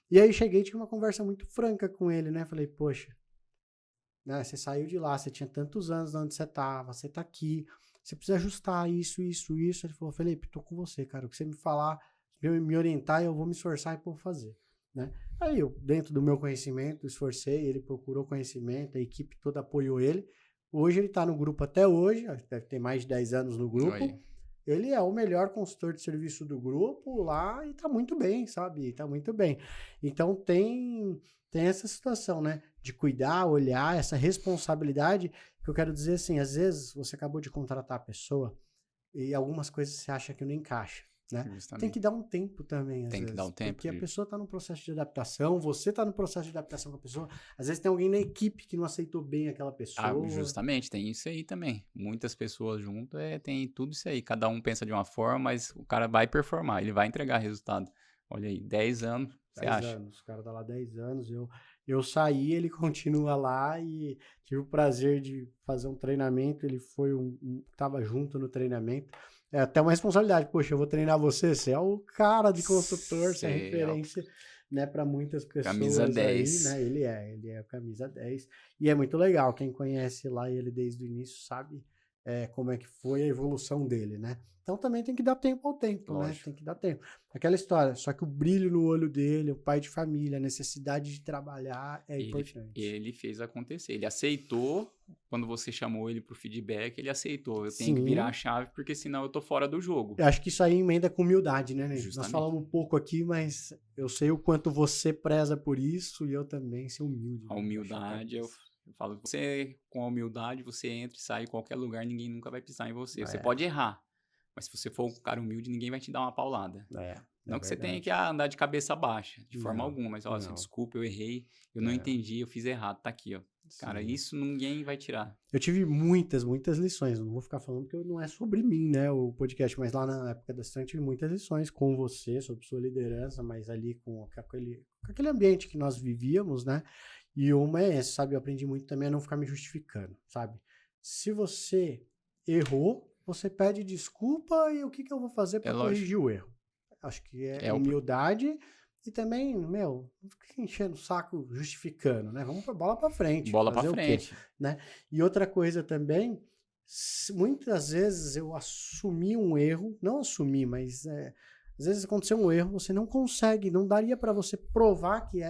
E aí cheguei e tive uma conversa muito franca com ele, né? Falei, poxa, né? Você saiu de lá, você tinha tantos anos onde você estava, você está aqui, você precisa ajustar isso, isso, isso. Ele falou, Felipe, tô com você, cara. O que você me falar, me orientar, eu vou me esforçar e vou fazer, né? Aí eu, dentro do meu conhecimento, esforcei, ele procurou conhecimento, a equipe toda apoiou ele. Hoje ele está no grupo até hoje, deve ter mais de 10 anos no Aí. grupo. Ele é o melhor consultor de serviço do grupo lá e tá muito bem, sabe? Tá muito bem. Então tem essa situação, né? De cuidar, olhar, essa responsabilidade, que eu quero dizer assim, às vezes você acabou de contratar a pessoa e algumas coisas você acha que não encaixa, né? Tem que Justamente. dar um tempo também, às Tem que dar vezes, um tempo. porque a pessoa está no processo de adaptação, você está no processo de adaptação com a pessoa, às vezes tem alguém na equipe que não aceitou bem aquela Ah, pessoa. justamente, tem isso aí também. Muitas pessoas junto, tem tudo isso aí. Cada um pensa de uma forma, mas o cara vai performar, ele vai entregar resultado. Olha aí, 10 anos, você 10 acha? anos, o cara tá lá 10 anos, eu saí, ele continua lá e tive o prazer de fazer um treinamento, ele foi tava junto no treinamento, é até uma responsabilidade, poxa, eu vou treinar você é o cara de consultor, você é Você é o referência, né, para muitas camisa pessoas aí, 10. né, ele é o camisa 10, e é muito legal, quem conhece lá ele desde o início sabe como é que foi a evolução dele, né, então também tem que dar tempo ao tempo, né, Lógico. tem que dar tempo. Aquela história, só que o brilho no olho dele, o pai de família, a necessidade de trabalhar é importante. Ele fez acontecer. Ele aceitou, quando você chamou ele pro feedback, ele aceitou. Eu tenho que virar a Sim, chave, porque senão eu tô fora do jogo. eu acho que isso aí emenda com humildade, né, Ney? Nós Justamente. falamos um pouco aqui, mas eu sei o quanto você preza por isso e eu também ser humilde, A né? Baixar a humildade, cabeça. eu falo, você com a humildade, você entra e sai em qualquer lugar, ninguém nunca vai pisar em você. Você É, pode errar, mas se você for um cara humilde, ninguém vai te dar uma paulada. é Não que você tenha que verdade. andar de cabeça baixa, de forma Não, alguma, mas ó, não. desculpa, eu errei, eu não É, entendi, eu fiz errado, tá aqui, ó. Cara, sim. isso ninguém vai tirar. Eu tive muitas, muitas lições. Não vou ficar falando porque não é sobre mim, né? O podcast, mas lá na época da Estante tive muitas lições com você, sobre sua liderança, mas ali com aquele ambiente que nós vivíamos, né? E uma é essa, sabe? Eu aprendi muito também a não ficar me justificando, sabe? Se você errou, você pede desculpa e o que eu vou fazer É para lógico. corrigir o erro? Acho que é É o, pro- humildade e também, meu, não fica enchendo o saco justificando, né? Vamos pra bola para frente, bola pra fazer o quê? frente. Né? E outra coisa também, muitas vezes eu assumi um erro, não assumi, mas às vezes aconteceu um erro, você não consegue, não daria para você provar que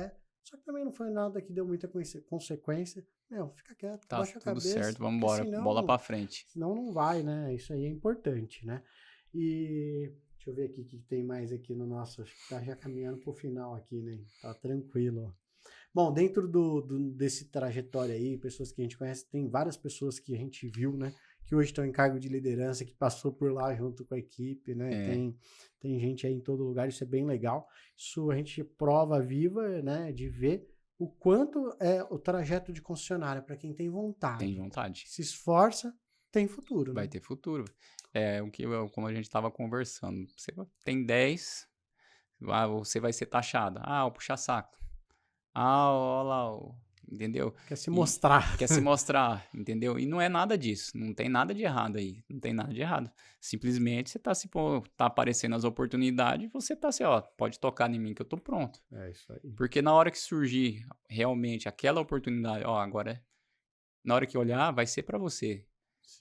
só que também não foi nada que deu muita consequência. Meu, fica quieto, Tá baixa a tudo cabeça, certo, vamos porque embora, bola senão, pra frente. senão não vai, né? Isso aí é importante, né? E Deixa eu ver aqui o que tem mais aqui no nosso. Acho que tá já caminhando pro final aqui, né? Tá tranquilo. Bom, dentro desse trajetória aí, pessoas que a gente conhece, tem várias pessoas que a gente viu, né? Que hoje estão em cargo de liderança, que passou por lá junto com a equipe, né? Tem gente aí em todo lugar, isso é bem legal. Isso a gente prova viva, né? De ver o quanto é o trajeto de concessionária para quem tem vontade. Tem vontade. Se esforça, tem futuro, né? Vai ter futuro. Como a gente estava conversando. Você tem 10, você vai ser taxado. O puxa-saco. Olha lá, entendeu? Quer se mostrar. Quer se mostrar, entendeu? E não é nada disso. Não tem nada de errado aí. Não tem nada de errado. Simplesmente você tá aparecendo as oportunidades, você tá assim, pode tocar em mim que eu tô pronto. É isso aí. Porque na hora que surgir realmente aquela oportunidade, agora, na hora que olhar, vai ser para você.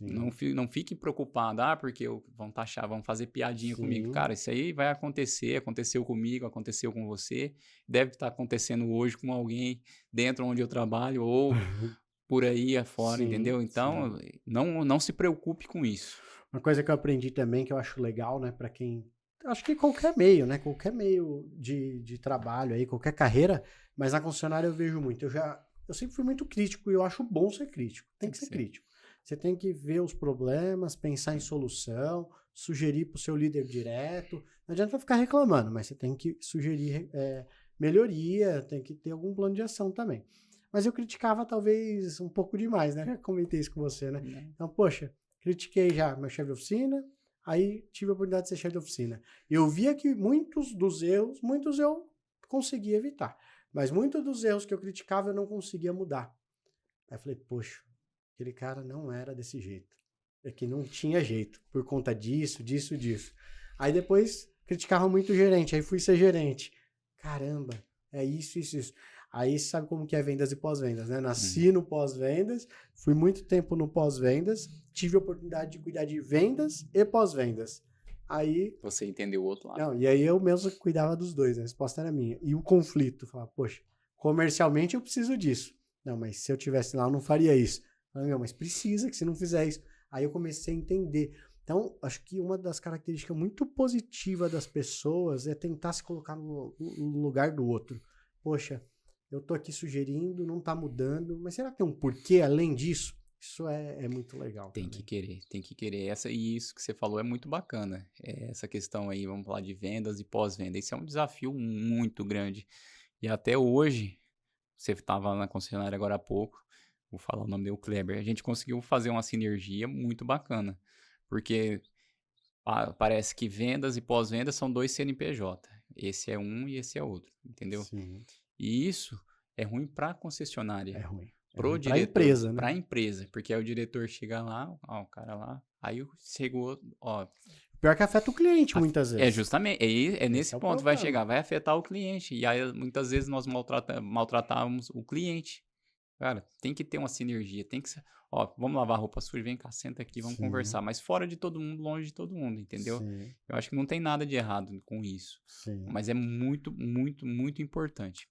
Não fique preocupado, porque vão taxar, vão fazer piadinha comigo. Cara, isso aí vai acontecer, aconteceu comigo, aconteceu com você, deve estar acontecendo hoje com alguém dentro onde eu trabalho ou por aí afora, entendeu? Então, não se preocupe com isso. Uma coisa que eu aprendi também, que eu acho legal, né, para quem... Acho que qualquer meio, né, qualquer meio de trabalho aí, qualquer carreira, mas na concessionária eu vejo muito. Eu sempre fui muito crítico e eu acho bom ser crítico. Tem que ser crítico. Você tem que ver os problemas, pensar em solução, sugerir para o seu líder direto. Não adianta ficar reclamando, mas você tem que sugerir melhoria, tem que ter algum plano de ação também. Mas eu criticava talvez um pouco demais, né? Já comentei isso com você, né? Então, poxa, critiquei já meu chefe de oficina, aí tive a oportunidade de ser chefe de oficina. Eu via que muitos eu conseguia evitar. Mas muitos dos erros que eu criticava eu não conseguia mudar. Aí eu falei, poxa, aquele cara não era desse jeito. É que não tinha jeito, por conta disso. Aí depois criticava muito o gerente, aí fui ser gerente. Caramba, é isso. Aí sabe como que é vendas e pós-vendas, né? Nasci no pós-vendas, fui muito tempo no pós-vendas, tive a oportunidade de cuidar de vendas e pós-vendas. Aí... Você entendeu o outro lado. Não, e aí eu mesmo cuidava dos dois, a resposta era minha. E o conflito, falava, poxa, comercialmente eu preciso disso. Não, mas se eu tivesse lá eu não faria isso. Mas precisa, que se não fizer isso. Aí eu comecei a entender. Então, acho que uma das características muito positivas das pessoas é tentar se colocar no lugar do outro. Poxa, eu tô aqui sugerindo, não tá mudando, mas será que tem um porquê além disso? Isso é muito legal. Tem que querer. Isso que você falou é muito bacana. Essa questão aí, vamos falar de vendas e pós-venda. Isso é um desafio muito grande. E até hoje, você estava na concessionária agora há pouco, vou falar o nome dele, o Kleber, a gente conseguiu fazer uma sinergia muito bacana, porque parece que vendas e pós-vendas são dois CNPJ, esse é um e esse é outro, entendeu? Sim. E isso é ruim para a concessionária. É ruim. Pro para diretor, empresa, né? Para a empresa, porque aí o diretor chega lá, o cara lá, aí chegou, Pior que afeta o cliente muitas vezes. Justamente, nesse ponto vai chegar, vai afetar o cliente, e aí muitas vezes nós maltratávamos o cliente. Cara, tem que ter uma sinergia, tem que ser, vamos lavar a roupa suja, vem cá, senta aqui, vamos conversar, mas fora de todo mundo, longe de todo mundo, entendeu? Sim. Eu acho que não tem nada de errado com isso, mas é muito, muito, muito importante.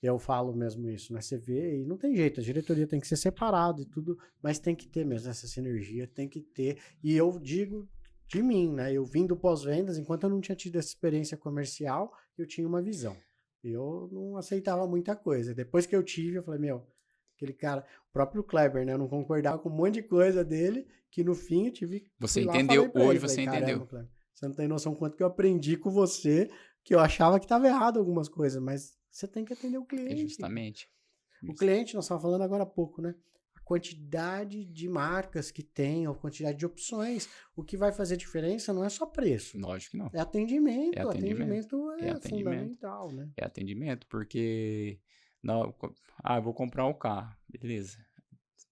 Eu falo mesmo isso, né? Você vê e não tem jeito, a diretoria tem que ser separada e tudo, mas tem que ter mesmo essa sinergia, tem que ter, e eu digo de mim, né? Eu vim do pós-vendas, enquanto eu não tinha tido essa experiência comercial, eu tinha uma visão. Eu não aceitava muita coisa. Depois que eu tive, eu falei, aquele cara, o próprio Kleber, né? Eu não concordava com um monte de coisa dele, que no fim eu tive... Você entendeu, hoje você entendeu. Kleber, você não tem noção quanto que eu aprendi com você, que eu achava que estava errado algumas coisas, mas você tem que atender o cliente. Justamente. O cliente, nós estávamos falando agora há pouco, né? Quantidade de marcas que tem, a quantidade de opções. O que vai fazer diferença não é só preço. Lógico que não. É atendimento. Atendimento é fundamental, né? É atendimento, porque eu vou comprar um carro, beleza.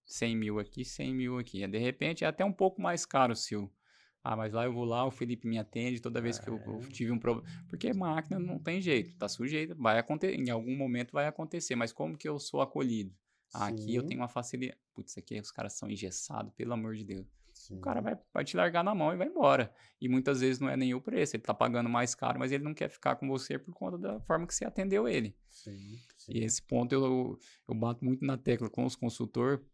100 mil aqui, 100 mil aqui. De repente é até um pouco mais caro o seu. Mas lá eu vou lá, o Felipe me atende toda vez que eu tive um problema. Porque máquina não tem jeito, tá sujeita, vai acontecer, em algum momento vai acontecer, mas como que eu sou acolhido? Aqui eu tenho uma facilidade. Putz, aqui os caras são engessados, pelo amor de Deus. Sim. O cara vai te largar na mão e vai embora. E muitas vezes não é nem o preço, ele tá pagando mais caro, mas ele não quer ficar com você por conta da forma que você atendeu ele. Sim. E esse ponto eu bato muito na tecla com os consultores,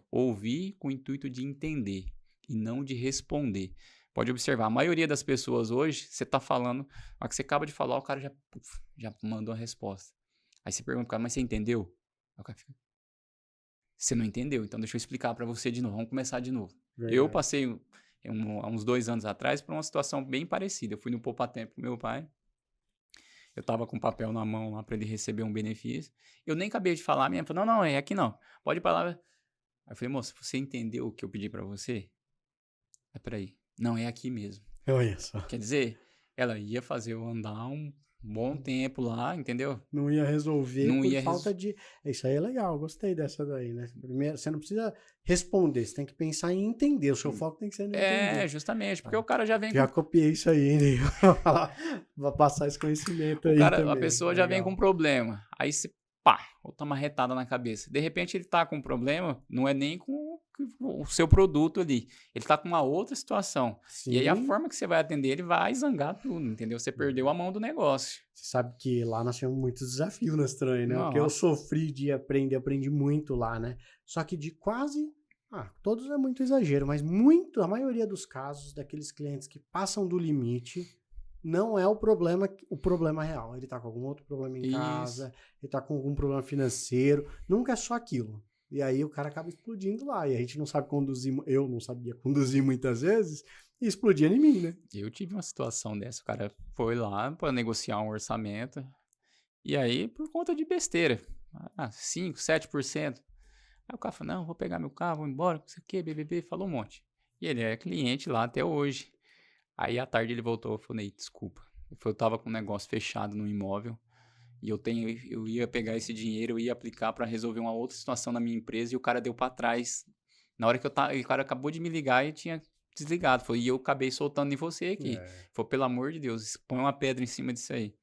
ouvir com o intuito de entender e não de responder. Pode observar, a maioria das pessoas hoje, você tá falando, a hora que você acaba de falar, o cara já mandou a resposta. Aí você pergunta pro cara, mas você entendeu? Aí o cara fica, você não entendeu, então deixa eu explicar pra você de novo, vamos começar de novo. Eu Verdade. passei há uns 2 anos atrás por uma situação bem parecida. Eu fui no Poupa-Tempo com meu pai, eu tava com papel na mão lá pra ele receber um benefício. Eu nem acabei de falar, a minha falou, não, é aqui não, pode ir pra lá. Aí eu falei, moça, você entendeu o que eu pedi pra você? Aí, peraí, não, é aqui mesmo. Olha só. Quer dizer, ela ia fazer eu andar um bom tempo lá, entendeu? Não ia resolver Não por ia falta de. Isso aí é legal, gostei dessa daí, né? Primeiro, você não precisa responder, você tem que pensar em entender. O seu foco tem que ser no entender. Justamente, porque o cara já vem Já com... copiei isso aí, hein? Vou passar esse conhecimento aí a também. pessoa já vem Legal. com problema. Aí você, pá, bota uma retada na cabeça. De repente ele tá com problema, não é nem com o seu produto ali. Ele tá com uma outra situação. E aí a Sim. forma que você vai atender, ele vai zangar tudo, entendeu? Você perdeu a mão do negócio. Você sabe que lá nós tínhamos muitos desafios na Estranha, né? O que eu Nossa. sofri de aprender, aprendi muito lá, né? Só que de quase. Todos é muito exagero, mas muito, a maioria dos casos daqueles clientes que passam do limite não é o problema real. Ele tá com algum outro problema em casa, ele tá com algum problema financeiro, nunca é só aquilo. E aí o cara acaba explodindo lá, e a gente não sabe conduzir, eu não sabia conduzir muitas vezes, e explodia em mim, né? Eu tive uma situação dessa, o cara foi lá para negociar um orçamento, e aí por conta de besteira, 5, 7%. Aí o cara falou, não, vou pegar meu carro, vou embora, não sei o que, BBB, falou um monte. E ele é cliente lá até hoje. Aí à tarde ele voltou, eu falei, desculpa, eu tava com um negócio fechado no imóvel, e eu ia pegar esse dinheiro, eu ia aplicar para resolver uma outra situação na minha empresa, e o cara deu para trás. Na hora que o cara acabou de me ligar e tinha desligado. E eu acabei soltando em você aqui. Falei, pelo amor de Deus, põe uma pedra em cima disso aí.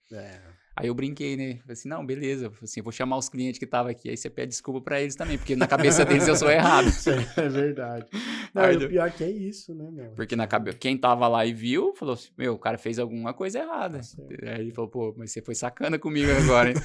Aí eu brinquei, né? Falei assim, não, beleza. Falei assim, eu vou chamar os clientes que estavam aqui. Aí você pede desculpa pra eles também, porque na cabeça deles eu sou errado. É verdade. Não, e o pior que é isso, né, meu? Porque quem tava lá e viu, falou assim, meu, o cara fez alguma coisa errada. Aí ele falou, pô, mas você foi sacana comigo agora, hein?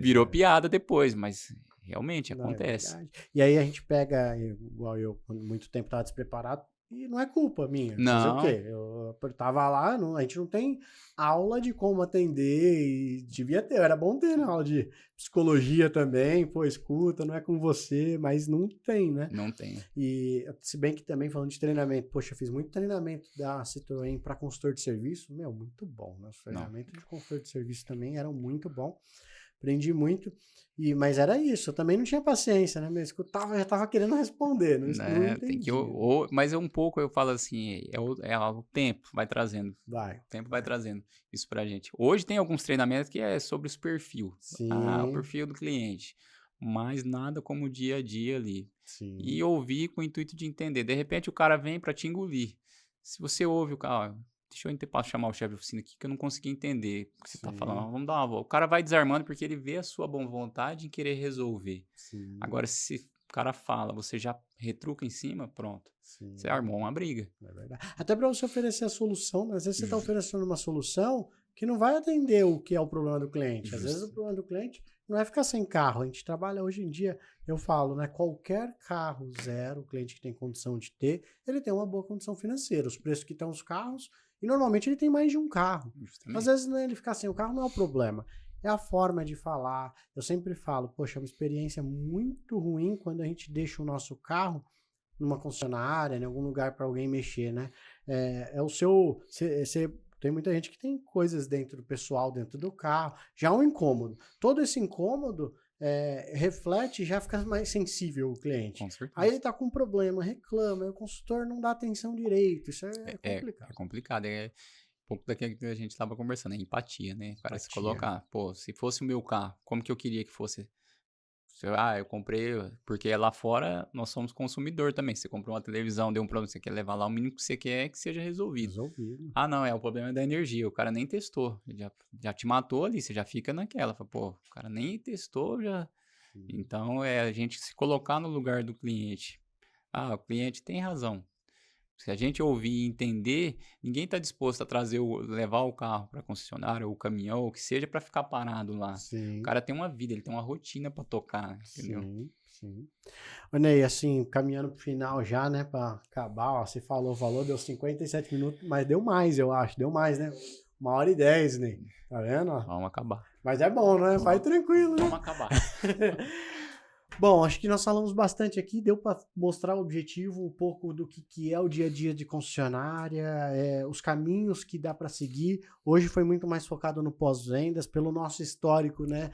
Virou piada depois, mas realmente acontece. E aí a gente pega, igual eu, muito tempo tava despreparado, e não é culpa minha. Fazer o quê? Eu tava lá, a gente não tem aula de como atender, e devia ter, era bom ter, né? Aula de psicologia também, pô, escuta, não é com você, mas não tem, né? Não tem. E se bem que também falando de treinamento, poxa, eu fiz muito treinamento da Citroën para consultor de serviço, meu, muito bom, né? Os treinamentos de consultor de serviço também eram muito bom, aprendi muito. Mas era isso, eu também não tinha paciência, né? Eu escutava, já tava querendo responder, não entendi. Mas um pouco eu falo assim, o tempo vai trazendo. O tempo vai trazendo isso pra gente. Hoje tem alguns treinamentos que é sobre os perfis. Sim. O perfil do cliente. Mas nada como o dia a dia ali. Sim. E ouvir com o intuito de entender. De repente o cara vem pra te engolir. Se você ouve o cara, deixa eu chamar o chefe de oficina aqui que eu não consegui entender o que você tá falando. Vamos dar uma volta. O cara vai desarmando porque ele vê a sua boa vontade em querer resolver. Sim. Agora, se o cara fala, você já retruca em cima, pronto. Sim. Você armou uma briga. É verdade. Até para você oferecer a solução, né? Às vezes você está oferecendo uma solução que não vai atender o que é o problema do cliente. Às vezes o problema do cliente não é ficar sem carro. A gente trabalha hoje em dia, eu falo, né? Qualquer carro zero, o cliente que tem condição de ter, ele tem uma boa condição financeira. Os preços que estão os carros, e normalmente ele tem mais de um carro. Justamente. Às vezes, né, ele ficar sem o carro não é o problema. É a forma de falar. Eu sempre falo, poxa, é uma experiência muito ruim quando a gente deixa o nosso carro numa concessionária, em algum lugar para alguém mexer, né? É o seu... Tem muita gente que tem coisas dentro do pessoal, dentro do carro. Já é um incômodo. Todo esse incômodo reflete e já fica mais sensível o cliente. Com certeza. Aí ele tá com um problema, reclama, o consultor não dá atenção direito. Isso é complicado. É complicado. É um pouco daquilo que a gente estava conversando, é empatia, né? O cara se colocar, pô, se fosse o meu carro, como que eu queria que fosse? Eu comprei, porque lá fora nós somos consumidor também. Você comprou uma televisão, deu um problema, você quer levar lá, o mínimo que você quer é que seja resolvido. Não, o problema é da energia, o cara nem testou, já te matou ali, você já fica naquela, pô, o cara nem testou, já... Então, a gente se colocar no lugar do cliente. O cliente tem razão. Se a gente ouvir e entender, ninguém está disposto a levar o carro para concessionária ou o caminhão, ou o que seja, para ficar parado lá. O Sim, cara tem uma vida, ele tem uma rotina para tocar, entendeu? sim. Ô, Ney, assim, caminhando pro final já, né, pra acabar, ó, você falou, deu 57 minutos, mas deu mais, eu acho, deu mais, né? 1h10, Ney, tá vendo? Ó? Vamos acabar. Mas é bom, né? Vai tranquilo, né? Vamos acabar. Bom, acho que nós falamos bastante aqui, deu para mostrar o objetivo, um pouco do que é o dia a dia de concessionária, os caminhos que dá para seguir. Hoje foi muito mais focado no pós-vendas, pelo nosso histórico, né,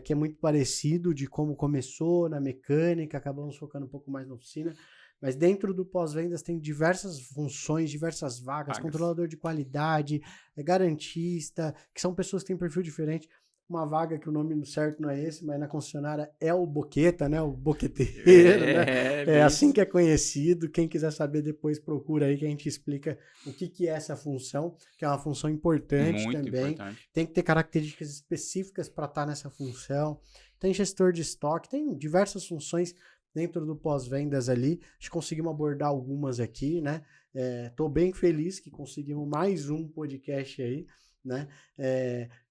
que é muito parecido de como começou na mecânica, acabamos focando um pouco mais na oficina. Mas dentro do pós-vendas tem diversas funções, diversas vagas, controlador de qualidade, garantista, que são pessoas que têm perfil diferente. Uma vaga que o nome certo não é esse, mas na concessionária é o boqueta, né? O boqueteiro, né? É assim que é conhecido. Quem quiser saber depois procura aí que a gente explica o que é essa função, que é uma função importante Muito também. importante. Tem que ter características específicas para estar nessa função. Tem gestor de estoque, tem diversas funções dentro do pós-vendas ali. A gente conseguimos abordar algumas aqui, né? Tô bem feliz que conseguimos mais um podcast aí, né?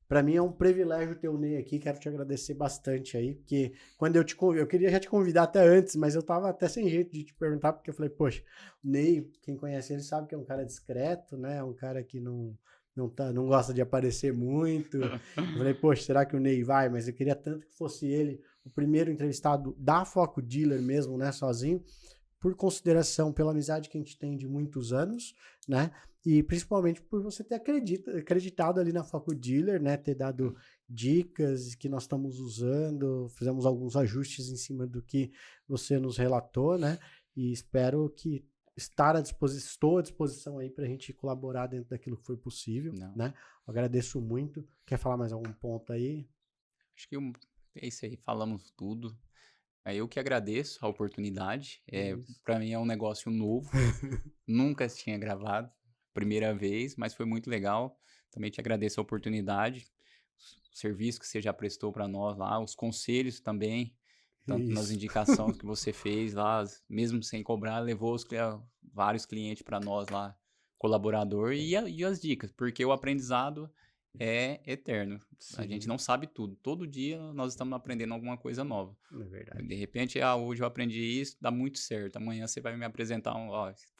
Para mim é um privilégio ter o Ney aqui, quero te agradecer bastante aí, porque quando eu queria já te convidar até antes, mas eu tava até sem jeito de te perguntar, porque eu falei, poxa, o Ney, quem conhece ele sabe que é um cara discreto, né, é um cara que não gosta de aparecer muito. Eu falei, poxa, será que o Ney vai? Mas eu queria tanto que fosse ele o primeiro entrevistado da Foco Dealer mesmo, né, sozinho, por consideração, pela amizade que a gente tem de muitos anos, né? E principalmente por você ter acreditado ali na Foco Dealer, né? Ter dado dicas que nós estamos usando, fizemos alguns ajustes em cima do que você nos relatou, né? E espero que estou à disposição aí para a gente colaborar dentro daquilo que for possível, né? Eu agradeço muito. Quer falar mais algum ponto aí? Acho que é isso aí, falamos tudo. Eu que agradeço a oportunidade. Para mim é um negócio novo. Nunca tinha gravado. Primeira vez, mas foi muito legal. Também te agradeço a oportunidade. O serviço que você já prestou para nós lá. Os conselhos também. Tanto nas indicações que você fez lá. Mesmo sem cobrar, levou vários clientes para nós lá. Colaborador. E as dicas. Porque o aprendizado é eterno. Sim. A gente não sabe tudo. Todo dia nós estamos aprendendo alguma coisa nova. É verdade. De repente, hoje eu aprendi isso, dá muito certo. Amanhã você vai me apresentar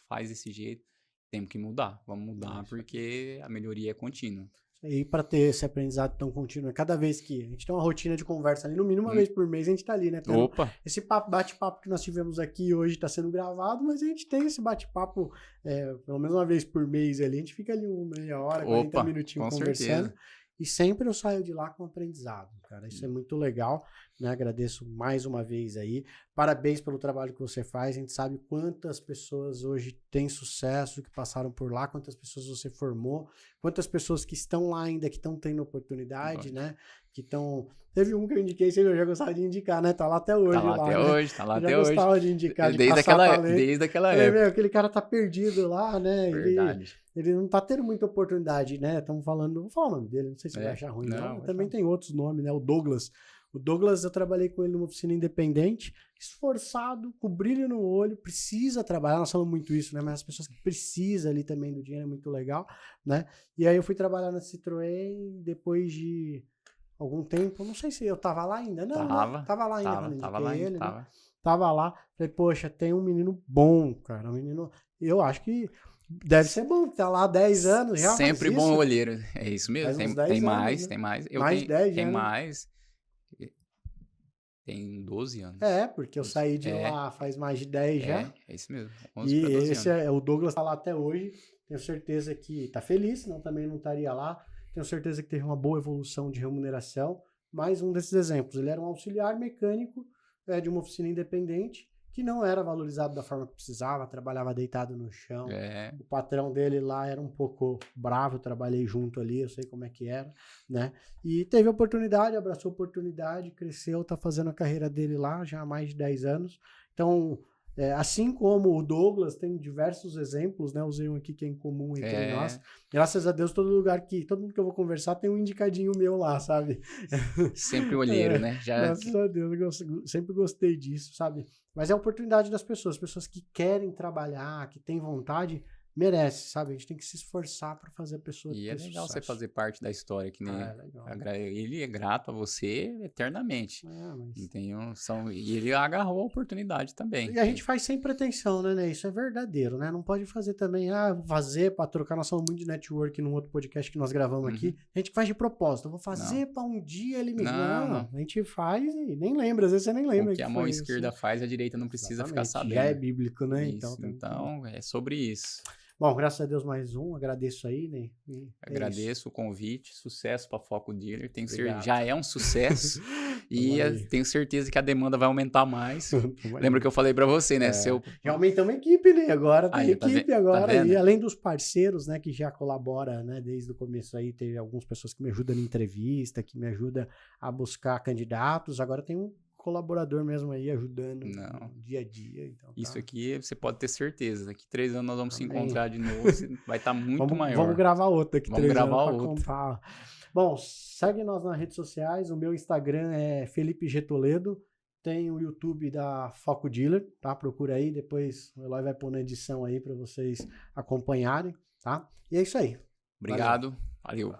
faz desse jeito. Temos que mudar. Vamos mudar porque a melhoria é contínua. E para ter esse aprendizado tão contínuo, cada vez que a gente tem uma rotina de conversa ali, no mínimo uma vez por mês a gente tá ali, né? Opa! Esse bate-papo que nós tivemos aqui hoje está sendo gravado, mas a gente tem esse bate-papo pelo menos uma vez por mês ali, a gente fica ali uma meia hora, 40 minutinhos conversando. Certeza. E sempre eu saio de lá com aprendizado, cara. Isso é muito legal, né? Agradeço mais uma vez aí. Parabéns pelo trabalho que você faz. A gente sabe quantas pessoas hoje têm sucesso, que passaram por lá, quantas pessoas você formou, quantas pessoas que estão lá ainda, que estão tendo oportunidade, né? Que estão... Teve um que eu indiquei, eu já gostava de indicar, né? Tá lá até hoje. Tá lá até hoje, tá lá até hoje. Eu já gostava de indicar, de desde aquela época. Aquele cara tá perdido lá, né? Verdade. Ele não tá tendo muita oportunidade, né? Estamos falando... Vou falar o nome dele, não sei se vai achar ruim, não. Também tem outros nomes, né? O Douglas. O Douglas, eu trabalhei com ele numa oficina independente, esforçado, com brilho no olho, precisa trabalhar, nós falamos muito isso, né? Mas as pessoas que precisam ali também do dinheiro é muito legal, né? E aí eu fui trabalhar na Citroën depois de algum tempo, não sei se eu tava lá ainda, não, tava lá ainda quando eu indiquei ele, né? Tava lá, falei, poxa, tem um menino bom, cara, um menino, eu acho que deve ser bom, tá lá há 10 anos já. Sempre bom olheiro, é isso mesmo, tem mais, né? tem mais. Mais 10 tem anos. mais. Tem 12 anos. Porque eu saí de lá faz mais de 10 já. É isso mesmo. 11 e para 12 esse anos. O Douglas tá lá até hoje. Tenho certeza que tá feliz, senão também não estaria lá. Tenho certeza que teve uma boa evolução de remuneração. Mais um desses exemplos. Ele era um auxiliar mecânico de uma oficina independente que não era valorizado da forma que precisava, trabalhava deitado no chão. O patrão dele lá era um pouco bravo, eu trabalhei junto ali, eu sei como é que era, né? E teve oportunidade, abraçou a oportunidade, cresceu, tá fazendo a carreira dele lá já há mais de 10 anos. Então, Assim como o Douglas tem diversos exemplos, né? Usei um aqui que é em comum entre nós. Graças a Deus, todo mundo que eu vou conversar tem um indicadinho meu lá, sabe? Sempre olheiro, né? Graças a Deus, eu sempre gostei disso, sabe? Mas é a oportunidade das pessoas que querem trabalhar, que têm vontade, merece, sabe? A gente tem que se esforçar para fazer a pessoa ter E é legal sucesso. você fazer parte da história, que nem É legal. ele é grato a você eternamente. Mas... E ele agarrou a oportunidade também. E a gente faz sem pretensão, né? Isso é verdadeiro, né? Não pode fazer também, vou fazer para trocar. Nós falamos muito de network num outro podcast que nós gravamos aqui. A gente faz de propósito. Eu vou fazer para um dia ele me... Não, a gente faz e nem lembra. Às vezes você nem lembra. O que a mão esquerda faz, a direita não precisa ficar sabendo. Já é bíblico, né? Isso, então, é sobre isso. Bom, graças a Deus mais um, agradeço aí, né? Agradeço o convite, sucesso para Foco Dealer, já é um sucesso e tenho certeza que a demanda vai aumentar mais. Lembra que eu falei para você, né? Já aumentamos a equipe, né? Agora tem equipe agora. Tá e além dos parceiros, né, que já colabora, né, desde o começo aí, teve algumas pessoas que me ajudam na entrevista, que me ajudam a buscar candidatos, agora tem um colaborador mesmo aí ajudando no dia a dia. Então, Isso aqui você pode ter certeza. Daqui 3 anos nós vamos se encontrar de novo. Vai estar muito maior. Vamos gravar outra aqui. Vamos gravar outra. Bom, segue nós nas redes sociais. O meu Instagram é Felipe G. Toledo. Tem o YouTube da Foco Dealer, tá? Procura aí. Depois o Eloy vai pôr na edição aí para vocês acompanharem, tá? E é isso aí. Obrigado. Valeu.